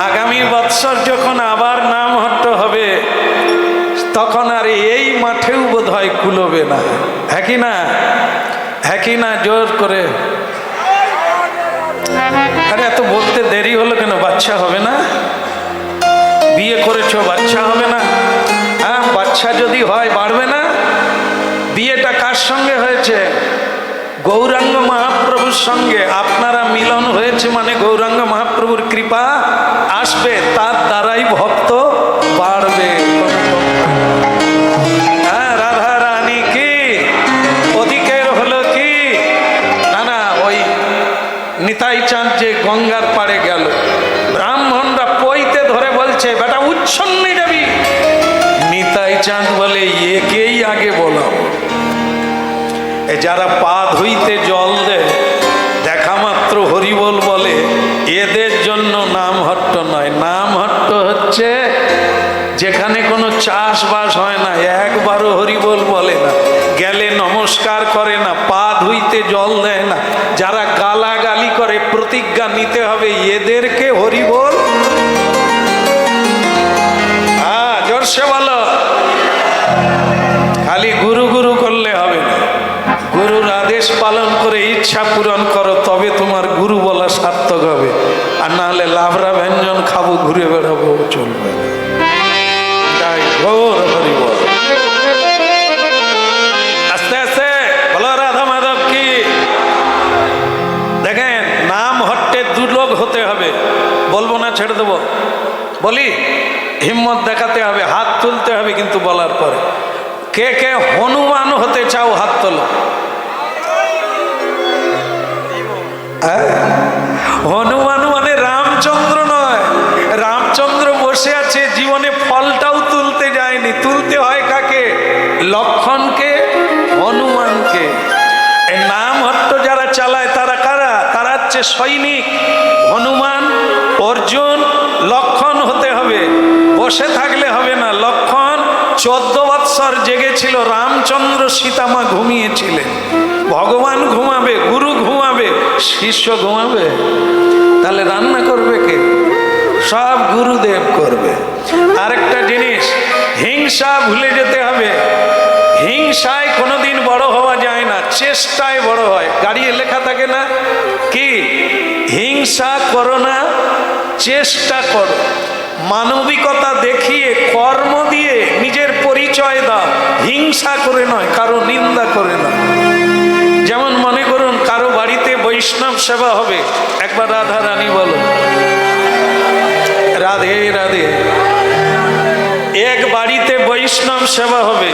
আগামী বৎসর যখন আবার নাম হট্ট হবে তখন আর এই মাঠেও বোধ হয় কুলোবে না। হ্যাঁ কি না? হ্যাঁ কি না? জোর করে। আরে এত বলতে দেরি হলো কেন? বাচ্চা হবে না? বিয়ে করেছো, বাচ্চা হবে না? হ্যাঁ, বাচ্চা যদি হয় বাড়বে না? বিয়েটা কার সঙ্গে হয়েছে? গৌরাঙ্গ মহাপ্রভুর সঙ্গে। আপনারা মিলন হয়েছে মানে গৌরাঙ্গ মহাপ্রভুর কৃপা আসবে, তার দ্বারাই ভক্ত বাড়বে। হ্যাঁ, রাধা রানী কি অধিকের হলো কি? না না, ওই নিতাই চাঁদ যে গঙ্গার পাড়ে গেল, ব্রাহ্মণরা পইতে ধরে বলছে বেটা উচ্ছন্নে যাবি। নিতাই চাঁদ বলে একেই আগে বলাম। যারা পা ধুইতে জল দেয়, দেখা মাত্র হরিবোল বলে, এদের জন্য নাম হট্ট নয়। নাম হট্ট হচ্ছে যেখানে কোনো চাষবাস হয় না, একবারও হরিবোল বলে না, গেলে নমস্কার করে না, পা ধুইতে জল দেয় না, যারা গালাগালি করে প্রতিজ্ঞা নিতে হবে এদেরকে হরিবোল। হ্যাঁ, জোরসে বলো। খালি গুরু গুরু করলে হবে না, গুরুর আদেশ পালন করে ইচ্ছা পূরণ করো, তবে তোমার গুরু বলা সার্থক হবে। আর না হলে লাভরা ব্যঞ্জন খাবো, ঘুরে বেড়াবো, চলবে না। আস্তে আস্তে বলো রাধা মাধব কি। দেখেন, নাম হট্টে দুর্লভ হতে হবে। বলবো না, ছেড়ে দেবো? বলি, হিম্মত দেখাতে হবে, হাত তুলতে হবে কিন্তু বলার পরে। কে কে হনুমান হতে চাও হাত তোলো। হনুমান মানে রামচন্দ্র নয়। রামচন্দ্র বসে আছে, জীবনে ফলটাও তুলতে যায়নি। তুলতে হয় কাকে? লক্ষণকে, হনুমানকে। এই নাম হট্ট যারা চালায় তারা কারা? তারা হচ্ছে সৈনিক। হনুমান, অর্জুন, লক্ষণ হতে হবে। বসে থাকলে হবে না। লক্ষণ 14 বৎসর জেগেছিল, রামচন্দ্র সীতামা ঘুমিয়েছিলেন। ভগবান ঘুমাবে, গুরু ঘুমাবে, শিষ্য ঘুমাবে? তাহলে রান্না করবে কে? সব গুরুদেব করবে। আরেকটা জিনিস, হিংসা ভুলে যেতে হবে। হিংসায় কোনোদিন বড় হওয়া যায় না, চেষ্টায় বড় হয়। গাড়ি লেখা থাকে না কি, হিংসা করো না, চেষ্টা করো। মানবিকতা দেখিয়ে কর্ম দিয়ে নিজের পরিচয় দাও, হিংসা করে নয়, কারো নিন্দা করে নয়। যেমন মনে করুন কারো বাড়িতে বৈষ্ণব সেবা হবে, একবার রাধা রানী বলো, রাধে রাধে। এক বাড়িতে বৈষ্ণব সেবা হবে,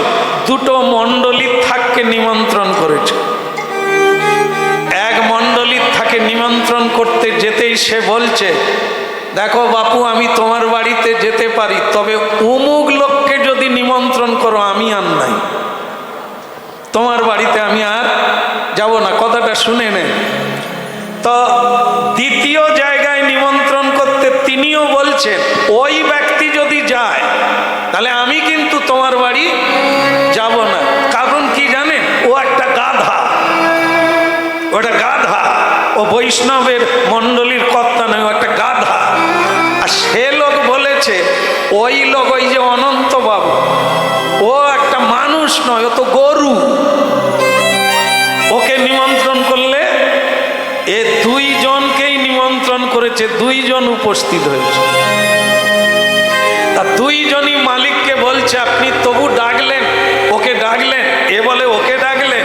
দুটো মণ্ডলীর থাককে নিমন্ত্রণ করেছে। এক মণ্ডলীর থাকে নিমন্ত্রণ করতে যেতেই সে বলছে, দেখো বাপু, আমি তোমার বাড়িতে যেতে পারি, তবে অমুক লোককে যদি নিমন্ত্রণ করো আমি আর নাই, তোমার বাড়িতে আমি আর যাব না। কথাটা শুনে নেন। তো দ্বিতীয় জায়গায় নিমন্ত্রণ করতে তিনিও বলছেন, ওই ব্যক্তি যদি যায় তাহলে আমি কিন্তু তোমার বাড়ি যাব না। কারণ কি জানেন? ও একটা গাধা, ওটা গাধা, ও বৈষ্ণবের মণ্ডলীর কর্তা নয়, ও একটা গাধা। আর সে লোক বলেছে, ওই লোক, ওই যে অনন্ত বাবু, ও একটা মানুষ নয়, ও তো গরু, ওকে নিমন্ত্রণ করলে এ দুইজনকেই নিমন্ত্রণ করেছে, দুইজন উপস্থিত হয়েছে। তা দুইজনই মালিককে বলছে, আপনি তবু ডাকলেন, ওকে ডাকলেন? এ বলে ওকে ডাকলেন?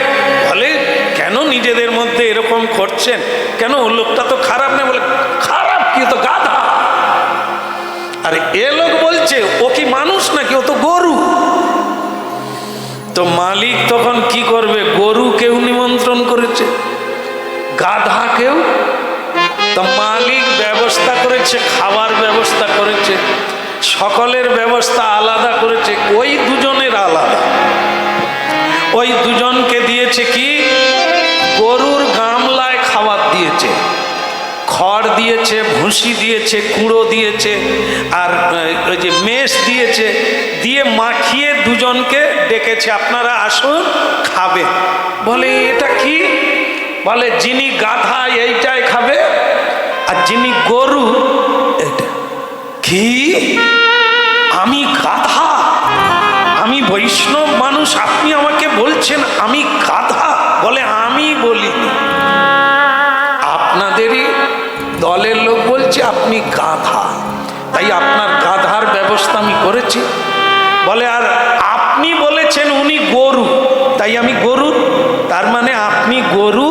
বলে কেন নিজেদের মধ্যে এরকম করছেন কেন? ও লোকটা তো খারাপ না। বলে খারাপ কি, তো গাধা। আরে এ লোক বলছে ও কি মানুষ নাকি, ও তো গরু। তো মালিক তখন কি করবে? গরু কেউ নিমন্ত্রণ করেছে, গাধা কেউ। তো মালিক ব্যবস্থা করেছে, খাবার ব্যবস্থা করেছে, সকলের ব্যবস্থা আলাদা করেছে, ওই দুজনের আলাদা। ওই দুজনকে দিয়েছে কি, গরুর গামলায় খাবার দিয়েছে, খড় দিয়েছে, ভুসি দিয়েছে, কুড়ো দিয়েছে, আর ওই যে মেষ দিয়েছে, দিয়ে মাখিয়ে দুজনকে ডেকেছে, আপনারা আসুন খাবে। বলে এটা কি? বলে যিনি গাধা এইটাই খাবে, আর যিনি গরু এটা। কি? আমি গাধা? আমি বৈষ্ণব মানুষ, আপনি আমাকে বলছেন আমি গাধা? বলে আমি বলিনি, আপনাদেরই দলের লোক বলছে আপনি গাধা, তাই আপনার গাধার ব্যবস্থা আমি করেছি। বলে আর আপনি বলেছেন উনি গরু, তাই আমি গরু। তার মানে আপনি গরু,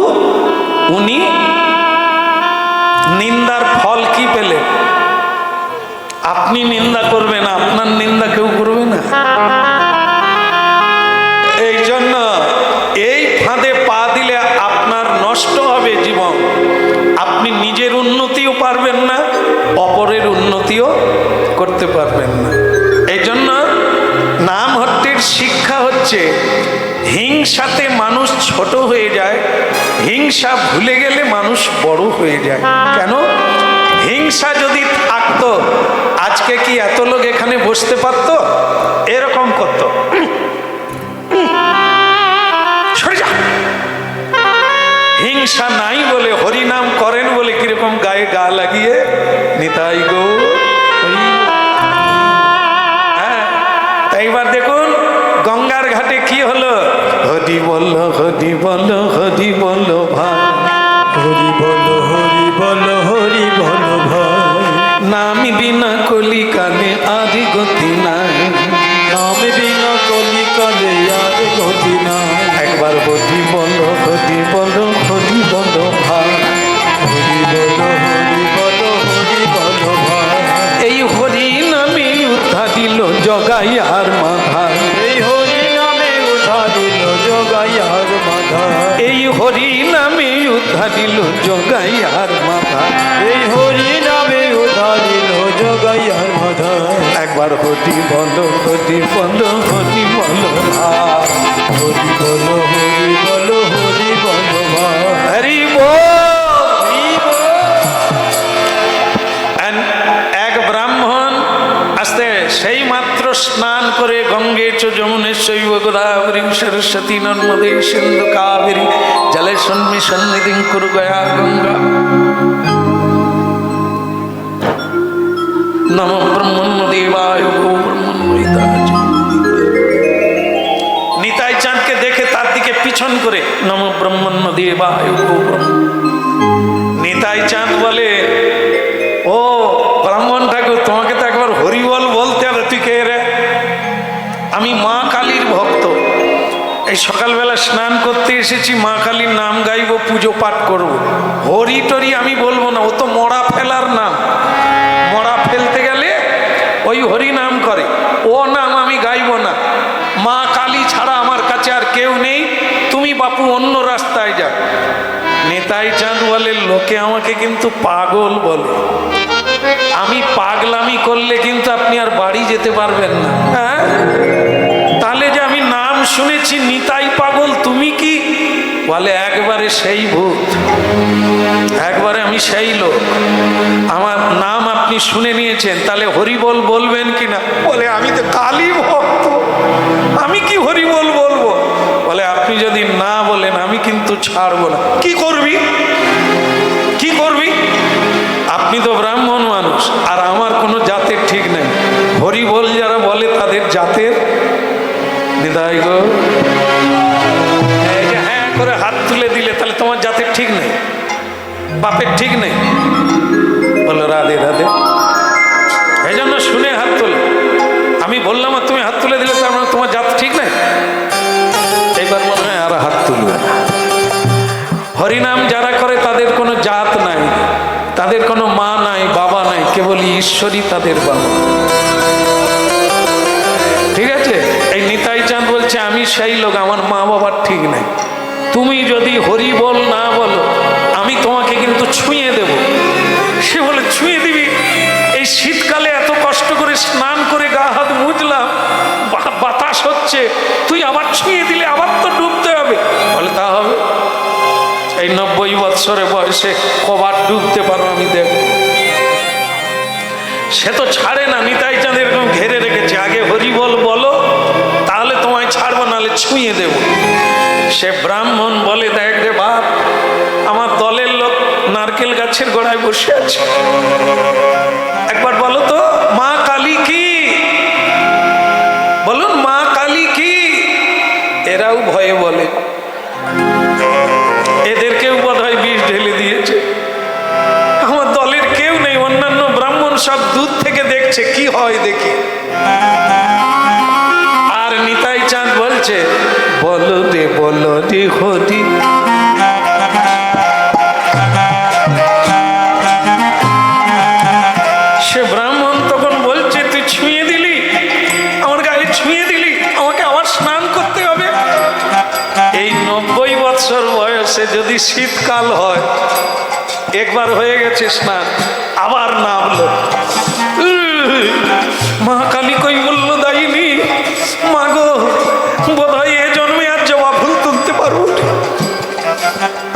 উনি নিন্দার ফল কি পেলেন? আপনি নিন্দা করবেন, আপনার নিন্দা কেউ করবে না। এই জন্য এই ফাঁদে পা দিলে আপনার নষ্ট হবে জীবন। আপনি নিজের উন্নতিও পারবেন না, অপরের উন্নতিও করতে পারবেন না। এই জন্য নামহট্টির শিক্ষা হচ্ছে, হিংসাতে মানুষ ছোট হয়ে যায়, হিংসা ভুলে গেলে মানুষ বড় হয়ে যায়। কেন? হিংসা যদি থাকতো আজকে কি এত লোক এখানে বসতে পারতো? এরকম করতো, সরে যা। হিংসা নাই বলে, হরিনাম করেন বলে কিরকম গায়ে গা লাগিয়ে নিতাই গো। হ্যাঁ, তাই এবার দেখুন গঙ্গার ঘাটে কি হলো? হরি বল, হরি বল, হরি বল ভাই, হরি বল, হরি বল, হরি বল ভাই। নাম বিনা কলি কালে আদি গতি নাই, নাম বিনা কলি কালে আর গতি নাই। একবার হরি বল, হরি বল, হরি বল ভাই, হরি বল, হরি বল, হরি বল ভাই। এই হরি নামে উদ্ধা দিল জগাই আর মাধাই, এই হরি নামে উঠা দিল জগাই আর মাধা। এই হরি নামে উদ্ধা দিল জগাই আর মাধাই। এই হরি নামে উঠা দিল জগাই আর মাধা। একবার হরি বল, হরি বল, হরি বল ভাই, হরি বল, হরি বল, হরি বল ভাই। হরি বল। এক ব্রাহ্মণ আসতে সেই মাত্র স্নান করে গঙ্গে সরস্বতী নর্মদে সিন্ধু কাবেরী জলেস্মিন সন্নিধিং কুরু গয়া গঙ্গা। নমো ব্রহ্মণ্যদেবায় গো ব্রহ্মণ্যদায়। নিতাই চাঁদকে দেখে তার দিকে পিছন করে নমো ব্রহ্মণ্যদেবায় গো ব্রহ্ম। নিতাই চাঁদ বলে, ও ব্রাহ্মণ ঠাকুর, তোমাকে তো একবার হরিবল বলতে হবে। তুই কে রে? আমি মা কালীর ভক্ত, এই সকালবেলা স্নান করতে এসেছি, মা কালীর নাম গাইব, পুজো পাঠ করব। হরি টরি আমি বলবো না, ও তো মরা ফেলার নাম। মরা ফেলতে গেলে ওই হরি নাম করে, ও নাম আমি গাইব না। মা কালী ছাড়া আমার কাছে আর কেউ নেই, তুমি বাপু অন্য রাস্তায় যাও। নিতাই চাঁদ বলে, লোকে আমাকে কিন্তু পাগল বলে, আমি পাগলামি করলে কিন্তু আপনি আর বাড়ি যেতে পারবেন না। হ্যাঁ, তাহলে যে আমি নাম শুনেছি নিতাই পাগল, তুমি কি? বলে, একবারে সেই ভূত, একবারে আমি সেই লোক। আমার নাম আপনি শুনে নিয়েছেন, তাহলে হরিবল বলবেন কি না? বলে, আমি তো কালী ভক্ত, আমি কি হরিবল বলবো? বলে, আপনি যদি না বলেন আমি কিন্তু ছাড়বো না। কি করবি, কি করবি? আপনি তো ব্রাহ্মণ মানুষ, আর আমার কোনো জাতের ঠিক নেই। হরিবল যারা বলে তাদের জাতের নিতাই গো, এই যে হ্যাঁ করে হাত তুলে দিলে, তাহলে তোমার জাতের ঠিক নেই, বাপের ঠিক নেই। বলো, রাধে রাধে। এই জন্য শুনে হাত তোলে। আমি বললাম আর তুমি হাত তুলে দিলে, তার মানে তোমার জাত ঠিক নেই। এইবার মনে হয় আর হাত তুলবে না। হরিনাম যারা করে তাদের কোনো জাত নাই, তাদের কোনো মা নাই, বাবা নাই, কেবল ঈশ্বরই তাদের বাবা। ঠিক আছে? এই নিতাই চাঁদ বলছে, আমি সেই লোক, আমার মা বাবার ঠিক নাই। তুমি যদি হরি বল না বলো, আমি তোমাকে কিন্তু ছুঁয়ে দেব। সে বলে, ছুঁয়ে দিবি? এই শীতকালে এত কষ্ট করে স্নান করে গা হাত মুছলাম, বাতাস হচ্ছে, তুই আবার ছুঁয়ে দিলে আবার তো ডুবতে হবে। বলে, তা হবে। এই 90 বৎসরের বয়সে কবার ডুবতে পারো আমি দেখব। সে তো ছাড়ে না, নিতাই চাঁদ এরকম ঘেরে রেখেছে, আগে হরিবল বলো তাহলে তোমায় ছাড়বো, নাহলে ছুঁয়ে দেব। সে ব্রাহ্মণ বলে, দেখ রে বাপ, আমার দলের লোক নারকেল গাছের গোড়ায় বসে আছে, একবার বলো তো মা কালী কি? বলুন, মা কালী কি? এরাও ভয়ে বলে, এদেরকেও বোধহয় বিষ ঢেলে দিয়েছে। আমার দলের কেউ নেই, অন্যান্য ব্রাহ্মণ সব দূর থেকে দেখছে কি হয় দেখি। আর নিতাই চাঁদ বলছে, বলো রে বলো রে হরি। সে ব্রাহ্মণ তখন বলছে, তুই ছুঁয়ে দিলি, আমার গায়ে ছুঁয়ে দিলি, আমাকে আবার স্নান করতে হবে? এই 90 বৎসর বয়সে যদি শীতকাল হয়, একবার হয়ে গেছে স্নান, আবার নামলো, মা কালী কই বললো দাইনি, মা গো বোধহয় এ জন্মে আর জবা ফুল তুলতে পারবো।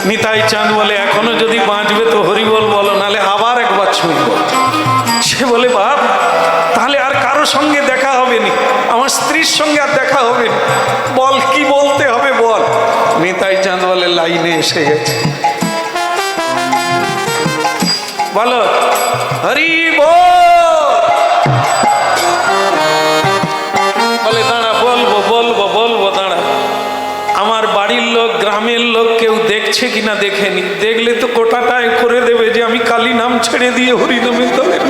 নিতাই চাঁদ বলে, এখনো যদি বাঁচবে তো হরিবল বলো, নালে আবার একবার ছুঁইব। সে বলে, বাপ তাহলে আর কারো সঙ্গে দেখা হবে নি, আমার স্ত্রীর সঙ্গে আর দেখা হবে না, বল কি বলতে হবে বল। নিতাই চাঁদ বলে, লাইনে এসে গেছে, বলো হরি বল। বলে, দাঁড়া, বলবো বলবো বলবো, দাঁড়া। আমার বাড়ির লোক, গ্রামের লোক কেউ দেখছে কিনা দেখেনি, দেখলে তো কোটাটায় করে দেবে যে আমি কালী নাম ছেড়ে দিয়ে হরিনামের দলের।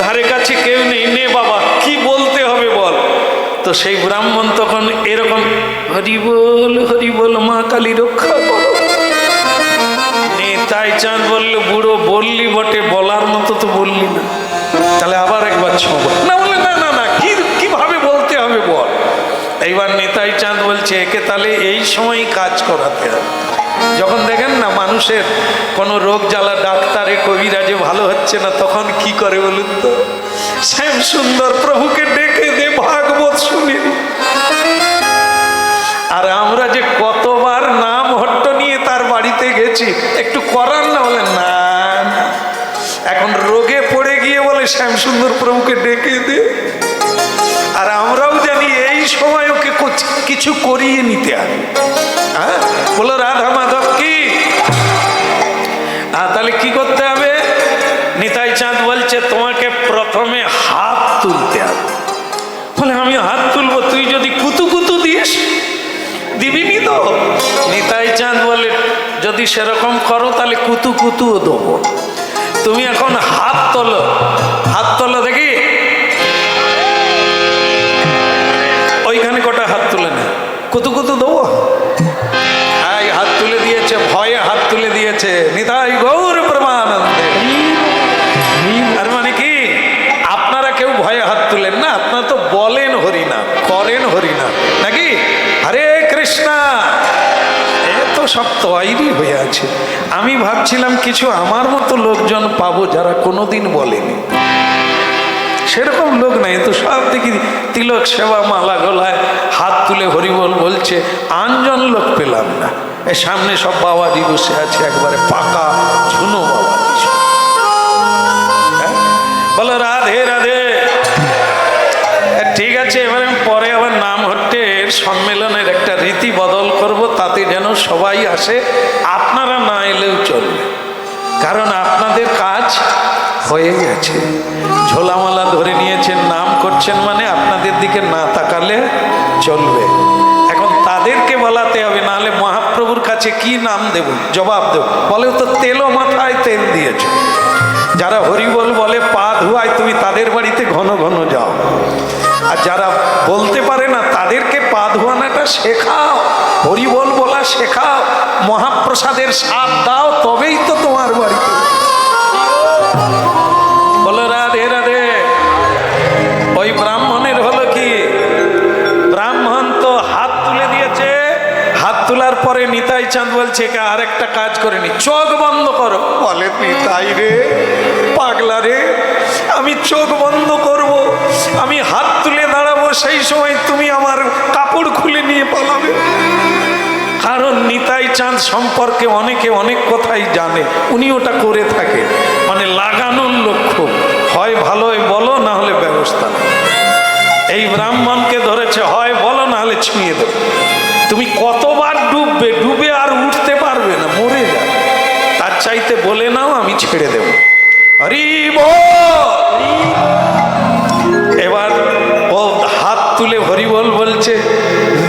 ধারে কাছে কেউ নেই, নে বাবা কি বলতে হবে বল। তো সেই ব্রাহ্মণ তখন এরকম, হরি বল মা কালী রক্ষা করো। নিতাই চাঁদ বললো, বুড়ো বললি বটে, বলার মতো তো বললি না, তাহলে আবার একবার ছোঁব না। বলে, না না না, কিভাবে বলতে হবে বল। এইবার নিতাই চাঁদ বলছে, একে তাহলে এই সময় কাজ করাতে হবে। যখন দেখেন না মানুষের কোনো রোগ জ্বালা, ডাক্তারে কবিরাজে ভালো হচ্ছে না, তখন কি করে বলুন তো? শ্যাম সুন্দর প্রভুকে ডেকে দে, ভাগবত শুনি। আর আমরা যে কতবার নাম হট্ট নিয়ে তার বাড়িতে গেছি, একটু করার না? বলে, না এখন রোগে পড়ে গিয়ে বলে শ্যাম সুন্দর প্রভুকে ডেকে দে। আর আমরাও জানি কিছু করিয়ে নিতে হবে। হ্যাঁ, বলো রাধা মাধব কি। তাহলে কি করতে হবে? নিতাই চাঁদ বলছে তোমাকে প্রথমে হাত তুলতে হবে। বলে আমি হাত তুলবো, তুই যদি কুতু কুতু দিস দিবিনি তো। নিতাই চাঁদ বলে যদি সেরকম করো তাহলে কুতু কুতুও দেবো। তুমি এখন হাত তোলো, হাত তোলো দেখি। ওইখানে কটা হাত তুলে না, কুতু কুতু দেবো। এই হাত তুলে দিয়েছে, ভয়ে হাত তুলে দিয়েছে। নিতাই গৌর প্রেমানন্দে। আর মানে কি, আপনারা কেউ ভয়ে হাত তুলেন না, আপনারা তো বলেন হরিনাম, করেন হরিনাম নাকি। হরে কৃষ্ণা, এ তো সব তৈরি হয়ে আছে। আমি ভাবছিলাম কিছু আমার মতো লোকজন পাবো যারা কোনোদিন বলেনি, সেরকম লোক নাই তো। সব দেখি তিলক সেবা, মালা গলায়, হাত তুলে হরিবল বলছে। আনজন লোক পেলাম না। এর সামনে সব বাবাজি বসে আছে, একবারে পাকা ঝুনো বাবাজি। বলো রাধে রাধে। ঠিক আছে, এবারে পরে আবার নাম হট্টের সম্মেলনের একটা রীতি বদল করব, তাতে যেন সবাই আসে। আপনারা না এলেও চলবে, কারণ আপনাদের কাজ হয়ে গেছে। ঝোলামালা ধরে নিয়েছেন, নাম করছেন, মানে আপনাদের দিকে না তাকালে চলবে। এখন তাদেরকে বলাতে হবে, নাহলে মহাপ্রভুর কাছে কি নাম দেব, জবাব দেব। বলে তো তেলো মাথায় তেল দিয়েছ। যারা হরিবল বলে পা ধোয়ায়, তুমি তাদের বাড়িতে ঘন ঘন যাও। আর যারা বলতে পারে না তাদেরকে পা ধোয়ানোটা শেখাও, হরিবল বলা শেখাও, মহাপ্রসাদের স্বাদ দাও, তবেই তো তোমার বাড়িতে। বলো রাধে রাধে। ওই ব্রাহ্মণের হলো কি, ব্রাহ্মণ তো হাত তুলে দিয়েছে। হাত তোলার পরে নিতাই চাঁদ বলছে আর একটা কাজ করে নি, চোখ বন্ধ করো। বলে নিতাই রে, পাগলা রে, আমি চোখ বন্ধ করব, আমি হাত তুলে দাঁড়াবো, সেই সময় তুমি আমার কাপড় খুলে নিয়ে পালাবে। কারণ নিতাই চাঁদ সম্পর্কে অনেকে অনেক কথাই জানে, উনি ওটা করে থাকে, মানে লাগানোর লক্ষ্য। হয় ভালোই বলো, না হলে ব্যবস্থা নেই। এই ব্রাহ্মণকে ধরেছে, হয় বলো না হলে ছুঁয়ে দেবো। তুমি কতবার ডুববে, ডুবে আর উঠতে পারবে না, মরে যাবে। তার চাইতে বলে নাও আমি ছেড়ে দেব। হরি বল। এবার ও হাত তুলে হরিবল বলছে।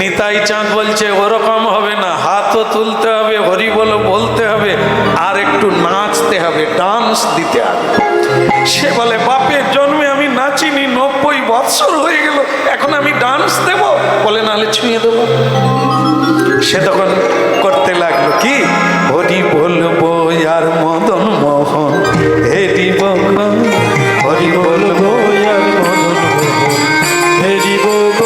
নিতাই চাঁদ বলছে ওরকম হবে না, হাতও তুলতে হবে, হরিবল বলতে হবে, আর একটু নাচতে হবে, ডান্স দিতে হবে। সে বলে বাপের জন্মে আমি নাচিনি, 90 বৎসর হয়ে গেল, এখন আমি ডান্স দেব। বলে নাহলে ছুঁয়ে দেবো। সে তখন করতে লাগলো কি, হরি বলবো আর মদন মোহন, হেরি বল, হরি বলবো আর মদন মোহন, হেরি বল,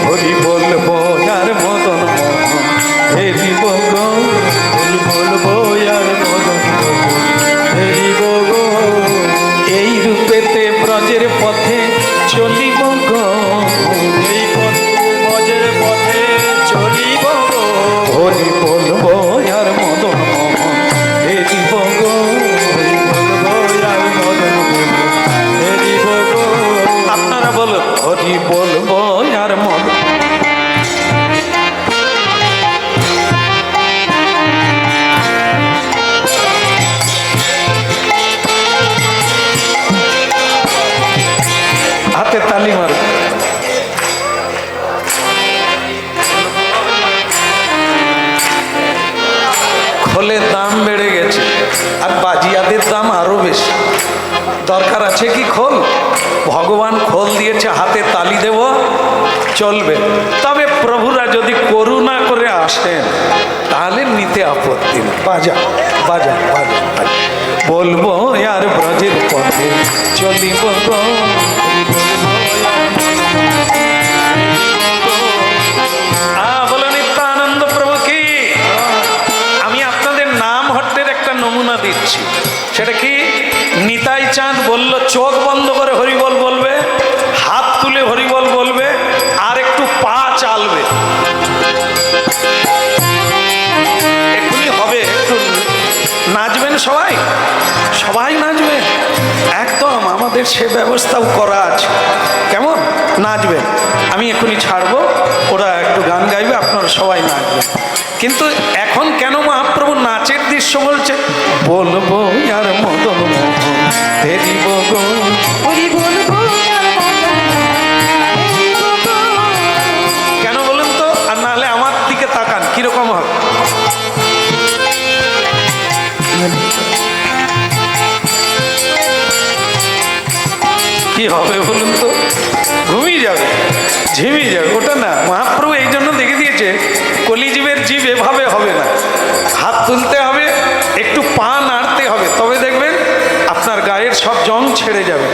হরি বলবো আর মদন মোহন, হেরি বল, হরি বলবো আর মদন মোহন, হেরি বল। এই রূপেতে ব্রজের পথে চলিব গো, এই পথে ব্রজের পথে চলিব গো, হরি বলবো আর মদন মোহন, হেরি বল, হরি বলবো আর মদন মোহন, হেরি বল। আপনারা বলো হরি বলবো আর মদন। হাতে তালি মারো। খোলের দাম বেড়ে গেছে, আর বাজিয়াদের দাম আরো বেশি। দরকার আছে কি খোল? ভগবান খোল দিয়েছে, হাতে তালি দেব, চলবে। তবে প্রভুরা যদি করুণা করে আসেন তাহলে নিতে আপত্তি নেই। বাজা বাজা বাজা বাজা। বলবো আর ব্রজের পথে চলিব গো, বলো নিত্যানন্দ প্রভু কি। আমি আপনাদের নাম হট্টের একটা নমুনা দিচ্ছি। সেটা কি, নিতাই চাঁদ বলল চোখ বন্ধ করে হরিবল বলবে, হাত তুলে হরিবল বলবে, আর একটু পা চালবে। এখনই হবে, একটু নাচবেন সবাই, সবাই নাচবে। একদম আমাদের সে ব্যবস্থাও করা আছে। কেমন নাচবেন? আমি এখনই ছাড়বো, ওরা একটু গান গাইবে, আপনারা সবাই নাচবেন। কিন্তু এখন কেন মহাপ্রভু নাচের দৃশ্য বলছে? বলবো আর মদন মোহন হেরিব গো, কেন বলুন তো? আর নাহলে আমার দিকে তাকান, কিরকম হবে? কি হবে বলুন তো? ঘুমিয়ে যাবে, ঝিমিয়ে যাবে। ওটা না, মহাপ্রভু এই জন্য দেখে দিয়েছে কলিজীবের জীব এভাবে হবে না, হাত তুলতে হবে, একটু পা নাড়তে হবে, তবে দেখবেন আপনার গায়ের সব জং ছেড়ে যাবে।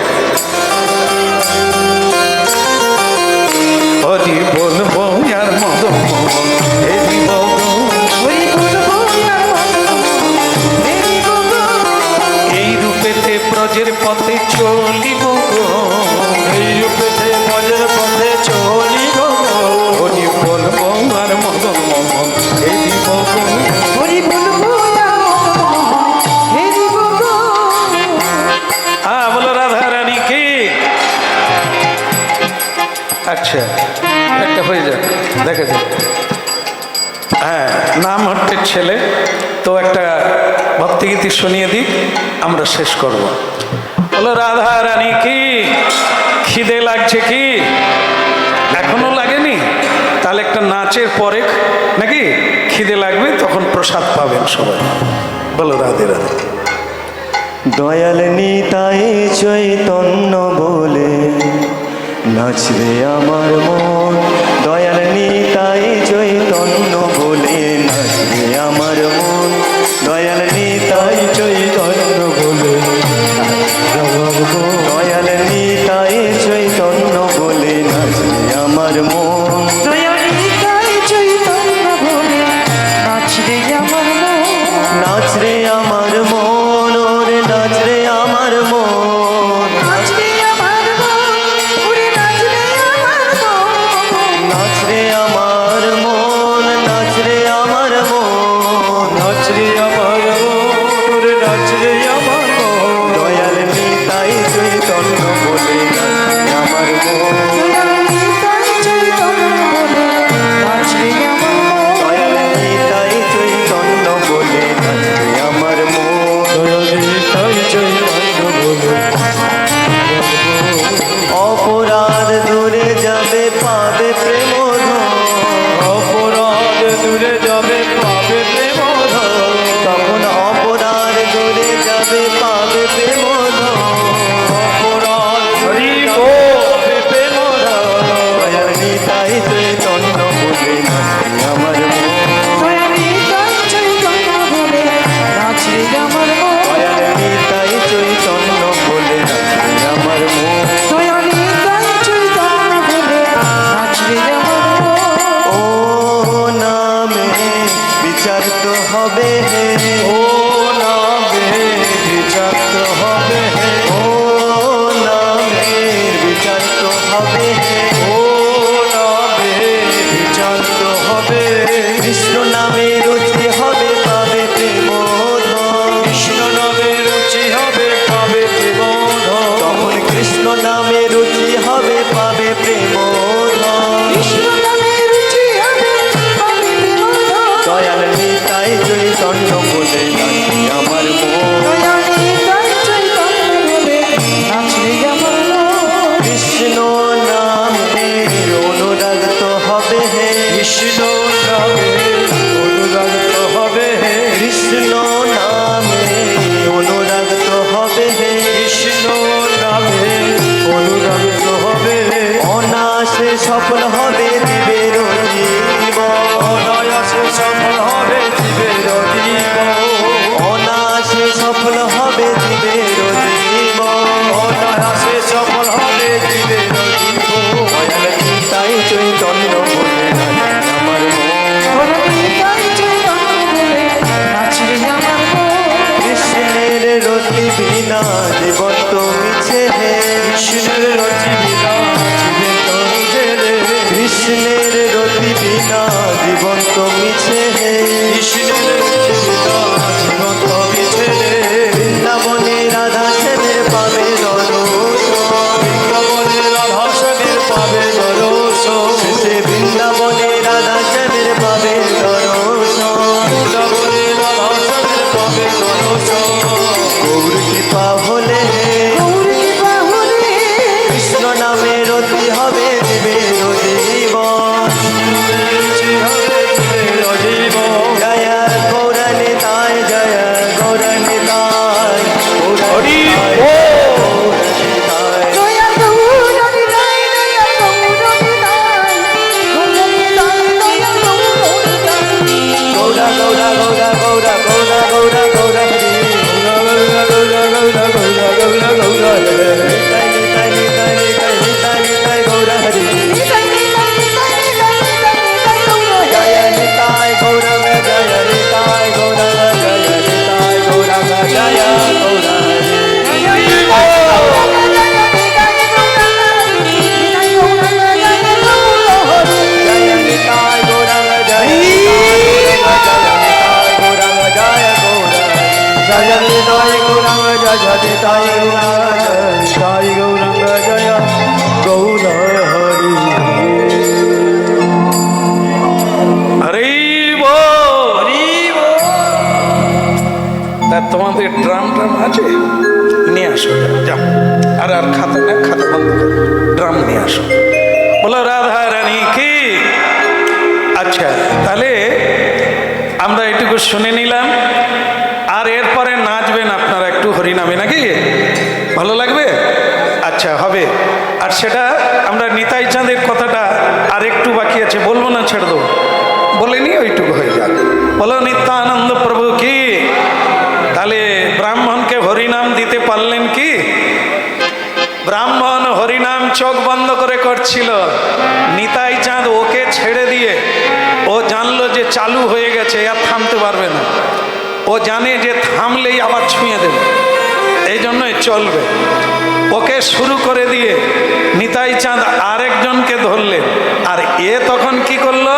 হরি বলবো আর মদন মোহন হেরিব গো, এই রূপেতে ব্রজের পথে চলিব গো, এই রূপেতে ব্রজের পথে চলিব গো। হরি বলবো আর মদন মোহন হেরিব গো। হ্যাঁ, বলো রাধা রানী কি? আচ্ছা, একটা হয়ে যাক, দেখে যাক। হ্যাঁ, নাম হট্টের ছেলে তো একটা ভক্তিগীতি শুনিয়ে দিক, আমরা শেষ করব। বলো রাধা রানী কি? খিদে লাগছে কি? এখনো লাগেনি? তাহলে একটা নাচের পরে নাকি খিদে লাগবে, তখন প্রসাদ পাবেন সবাই। বলো রাধে রাধে। দয়াল নিতাই চৈতন্য বলে নাচরে আমার মন, দয়াল নিতাই চৈতন্য বলে নাচরে আমার মন, দয়াল নিতাই চৈতন্য বলে দয়াল নিতাই চৈতন্য বলে নাচরে আমার মন, নাচরে আমার মন, ওরে নাচরে আমার মন, নাচরে আমার মন, নাচরে আমার মন, নাচরে আমার মন, নাচরে আমার মন, দয়াল নিতাই চৈতন্য বলে নাচরে আমার মন, দয়াল নিতাই চৈতন্য বলে নাচরে আমার মন, দয়াল নিতাই চৈতন্য বলে। অপরাধ দূরে যাবে পাবে প্রেম ধন, অপরাধ দূরে যাবে পাবে প্রেম ধন, তখন অপরাধ দূরে যাবে পাবে প্রেম ধন, অপরাধ দূরে যাবে প্রেম ধন, দয়াল নিতাই চৈতন্য বলে নাচরে আমার মন, দয়াল নিতাই চৈতন্য বলে নাচরে আমার মন, ও নামে বিচার তো হবে হে, ও নামে বিচার তো হবে হে, ও নামে বিচার তো হবে হে, ও নামে বিচার তো হবে, কৃষ্ণ নামে রুচি হবে পাবে প্রেম ধন, কৃষ্ণ নামে রুচি হবে পাবে প্রেম ধন, তখন কৃষ্ণ নামে রুচি হবে পাবে প্রেম ধন, দয়াল নিতাই চৈতন্য বলে নাচরে আমার মন, কৃষ্ণ নামে অনুরাগ তো হবে হে, কৃষ্ণ নামে অনুরাগ তো হবে হে, কৃষ্ণ নামে অনুরাগ তো হবে হে, কৃষ্ণ নামে অনুরাগ তো হবে হে, অনায়াসে সফল হবে জীবের জীবন, অনায়াসে সফল হবে জীবের জীবন, অনায়াসে সফল হবে জীবের জীবন, অনায়াসে সফল হবে জীবের জীবন, দয়াল নিতাই চৈতন্য বলে নাচরে আমার মন, কৃষ্ণের রতি বিনা জীবন তো মিছে হে, কৃষ্ণের রতি বিনা জীবন তো মিছে হে, কৃষ্ণের রতি বিনা জীবন তো মিছে হে, কৃষ্ণের রতি বিনা জীবন তো মিছে হে, বৃন্দাবনে রাধা শ্যামের পাবে গৌরা গৌরা গৌরা গৌরা গৌরা গৌরা হরি নিতাই নিতাই নিতাই নিতাই নিতাই নিতাই গৌরা হরি জয় নিতাই গৌরঙ্গ জয় নিতাই গৌরঙ্গ জয় নিতাই গৌরঙ্গ জয় গৌরা হরি জয় নিতাই গৌরঙ্গ জয় নিতাই গৌরঙ্গ জয় গৌরা জয় নিতাই গৌরঙ্গ জয় নিতাই গৌরঙ্গ জয় গৌরা হরি হরি বল। তা তোমাদের ড্রাম আছে, নিয়ে আসো, যাও। আর আর খাতা না, খাতা বন্ধ করো, ড্রাম নিয়ে আসো। বলো রাধা রানী কি। আচ্ছা, তাহলে আমরা এটুকু শুনে নিলাম। আর এরপরে নাচবেন আপনারা একটু হরিনামে, নাকি ভালো লাগবে? আচ্ছা, হবে। আর সেটা আমরা নিতাই চাঁদের কথাটা আর একটু বাকি আছে, বলবো না, ছেড়ে দেবো, বলে নি, ওইটুকু হয়ে যাক। বলো নিত্যানন্দ প্রভু কি। তাহলে ব্রাহ্মণকে হরিনাম দিতে পারলেন কি? ব্রাহ্মণ হরিনাম চোখ বন্ধ করে করছিল। নিতাই চাঁদ ওকে ছেড়ে দিয়ে ও জানলো যে চালু হয়ে গেছে, আর থামতে পারবে না। ও জানে যে থামলেই আবার ছুঁয়ে দেবে, এই জন্যই চলবে। ওকে শুরু করে দিয়ে নিতাই চাঁদ আরেকজনকে ধরলেন। আর এ তখন কি করলো?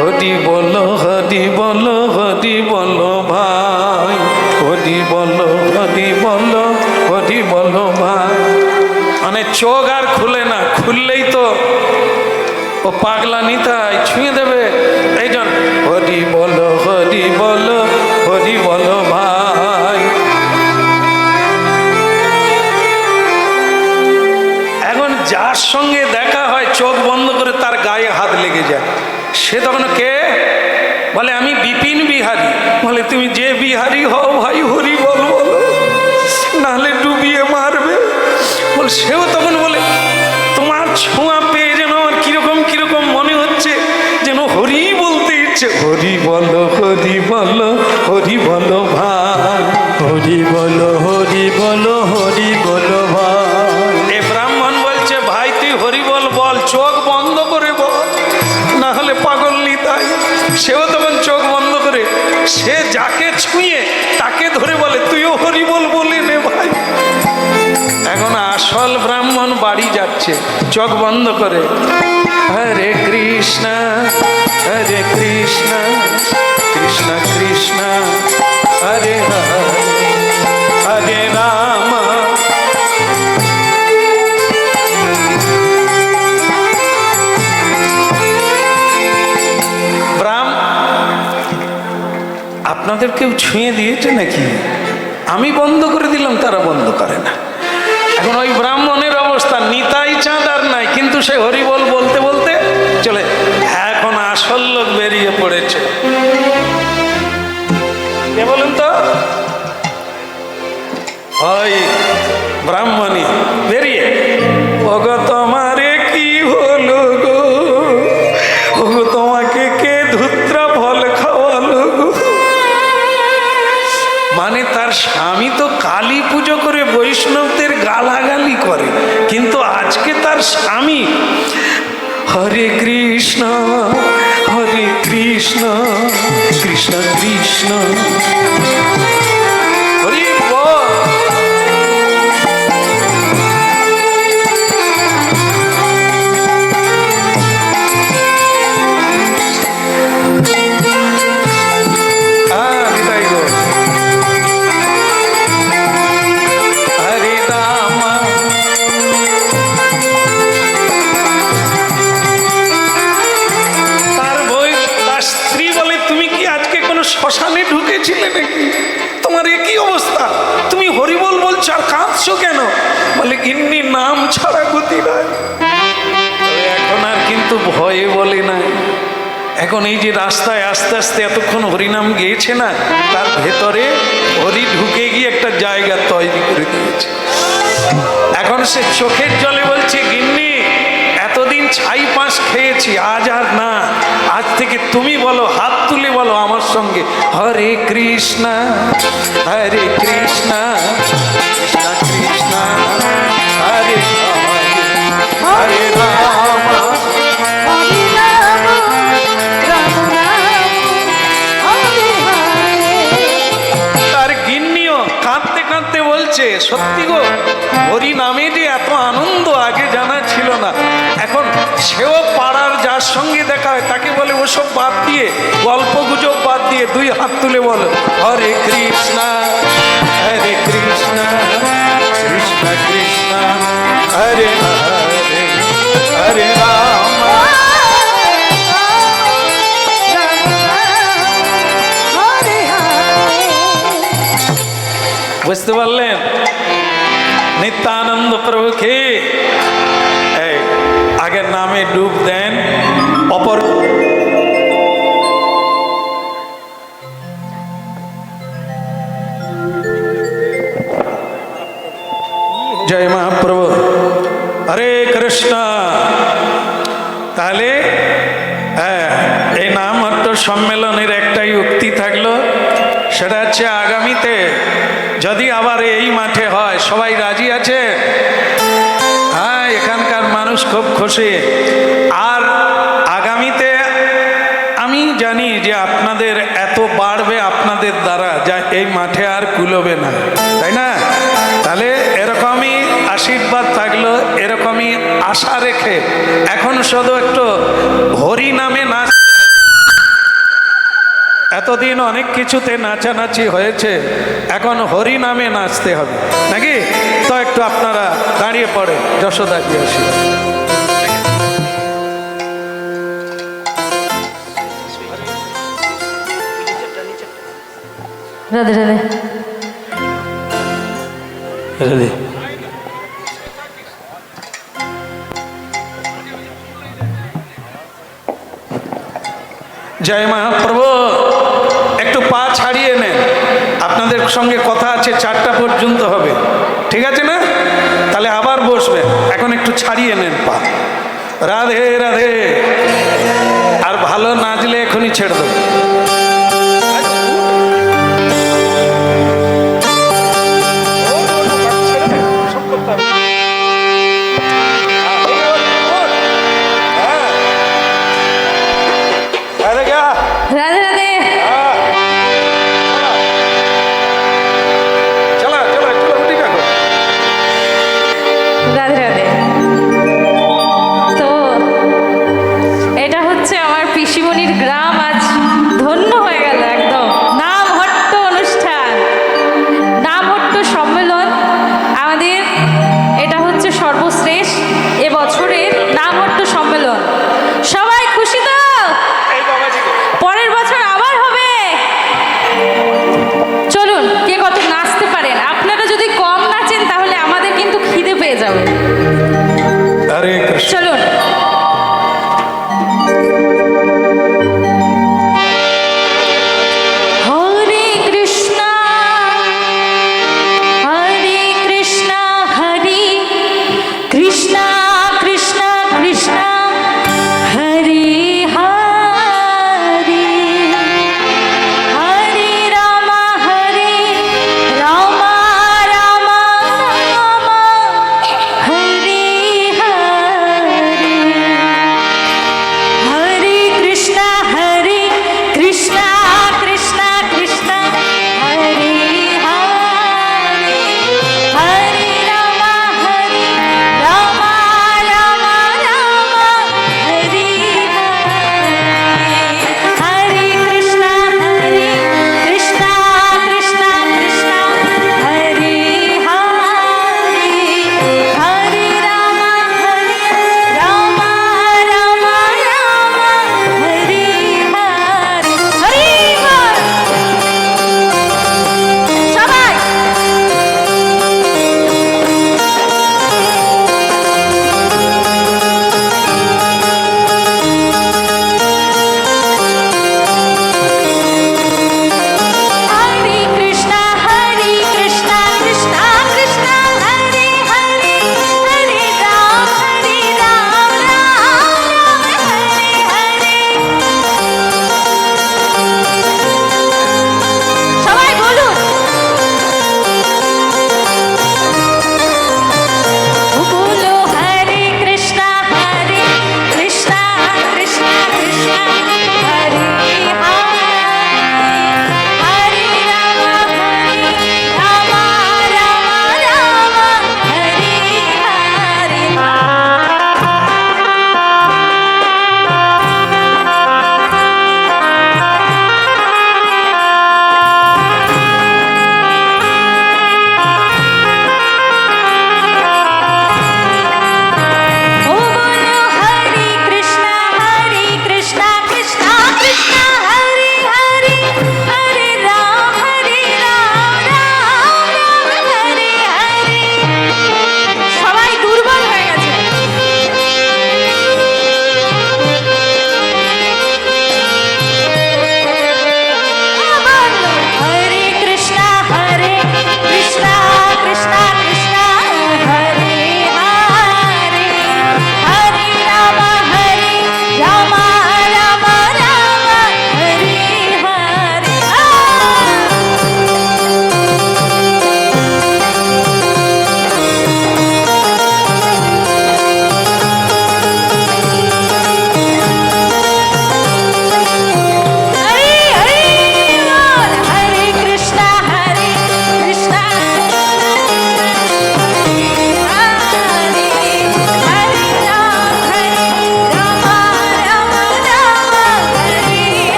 হরি বলো হরি বলো হরি বলো ভাই, হরি বলো হরি বলো হরি বলো ভাই। মানে চোখ আর খুলে না, খুললেই তো ও পাগলা নিতাই ছুঁয়ে দেবে। এই জন্য হরি বলো হরি বলো হরি বলো ভাই। এখন যার সঙ্গে দেখা হয় চোখ বন্ধ করে তার গায়ে হাত লেগে যায়। সে তখন কে? বলে আমি বিপিন বিহারী। বলে তুমি যে বিহারী হও ভাই, হরি বল বলো, নাহলে ডুবিয়ে মারবে। বলে সেও তখন বলে তোমার ছোঁয়া পেয়ে যেন আমার কিরকম কিরকম মনে হচ্ছে, যেন হরি বলতে ইচ্ছে। হরি বলো হরি বলো হরি বলো ভাই, হরি বলো হরি বলো হরি বলো ভাই। এ ব্রাহ্মণ বলছে ভাই তুই হরি বল বল, চোখ বন্ধ করে বল, না হলে পাগল নিতাই। সেও তখন চোখ বন্ধ করে সে যাকে ছুঁয়ে তাকে ধরে বলে তুইও হরি বল বলে নে ভাই। এখন আসল ব্রাহ্মণ বাড়ি যাচ্ছে চোখ বন্ধ করে, হরে কৃষ্ণ হরে কৃষ্ণ কৃষ্ণ কৃষ্ণ হরে হরে হরে রাম। আপনাদের কেউ ছুঁয়ে দিয়েছে নাকি? আমি বন্ধ করে দিলাম, তারা বন্ধ করে না। এখন ওই ব্রাহ্মণের অবস্থা, নিতাই চাঁদ আর নাই, কিন্তু সে হরিবল বলতে বলতে চলে। এখন আসল লোক বেরিয়ে পড়েছে। কে বলুন তো? ওই ব্রাহ্মণী বেরিয়ে, ওগো তোমারে কি হলো গো, ওগো তোমাকে কে ধুত্রা ফল খাওয়ালো গো। মানে তার স্বামী তো কালী পুজো করে বৈষ্ণবদের গালাগালি করে, কিন্তু আজকে তার স্বামী হরে কৃষ্ণ কৃষ্ণ কৃষ্ণ হরি বল। শ্মশানে ঢুকেছিলে নাকি? তোমার একই অবস্থা, তুমি হরিবল বলছো আর কাঁদছো কেন? বলে গিন্নি নাম ছাড়া গতি নাই। এখন আর কিন্তু ভয়ে বলে না। এখন এই যে রাস্তায় আস্তে আস্তে এতক্ষণ হরিনাম গেয়েছে না, তার ভেতরে হরি ঢুকে গিয়ে একটা জায়গা তৈরি করে দিয়েছে। এখন সে চোখের জলে বলছে গিন্নি এতদিন ছাই পাঁশ খেয়েছি, আজ আর না। আজ থেকে তুমি বলো, হাত তুলে বলো আমার সঙ্গে, হরে কৃষ্ণ হরে কৃষ্ণ কৃষ্ণ কৃষ্ণ হরে হরে হরে রাম হরে রাম রাম রাম হরে হরে। তার গিন্নিও কাঁদতে কাঁদতে বলছে, সত্যি গো, হরি নামে যে এত আনন্দ আগে জানা ছিল না। এখন সেও পাড়ার যার সঙ্গে দেখা হয় তাকে বলে, ওসব বাদ দিয়ে, গল্প গুজব বাদ দিয়ে দুই হাত তুলে বলো, হরে কৃষ্ণ হরে কৃষ্ণ কৃষ্ণ কৃষ্ণ হরে হরে হরে রাম। বুঝতে পারলেন? নিত্যানন্দ প্রভুকে এই আগের নামে ডুব দেন। অপর জয় মহাপ্রভু, হরে কৃষ্ণ। তাহলে এই নামহট্ট সম্মেলনের একটাই উক্তি থাকলো, সেটা হচ্ছে আগামীতে যদি আবার এই মাঠে হয়, সবাই রাজি আছে? হ্যাঁ, এখানকার মানুষ খুব খুশি। আর আগামীতে আমি জানি যে আপনাদের এত বাড়বে আপনাদের দ্বারা, যা এই মাঠে আর কুলোবে না, তাই না? তাহলে এরকমই আশীর্বাদ থাকলো, এরকমই আশা রেখে এখন শুধু একটু হরি নামে নাচ। এতদিন অনেক কিছুতে নাচানাচি হয়েছে, এখন হরি নামে নাচতে হবে নাকি? তো একটু আপনারা দাঁড়িয়ে পড়ে যশোদাজি আসি। রাধে রাধে। রাধে। জয় মহাপ্রভু, একটু পা ছাড়িয়ে নেন, আপনাদের সঙ্গে কথা আছে, 4টা পর্যন্ত হবে, ঠিক আছে না? তাহলে আবার বসবেন, এখন একটু ছাড়িয়ে নেন পা। রাধে রাধে। আর ভালো নাচলে এখনই ছেড়ে দেবো।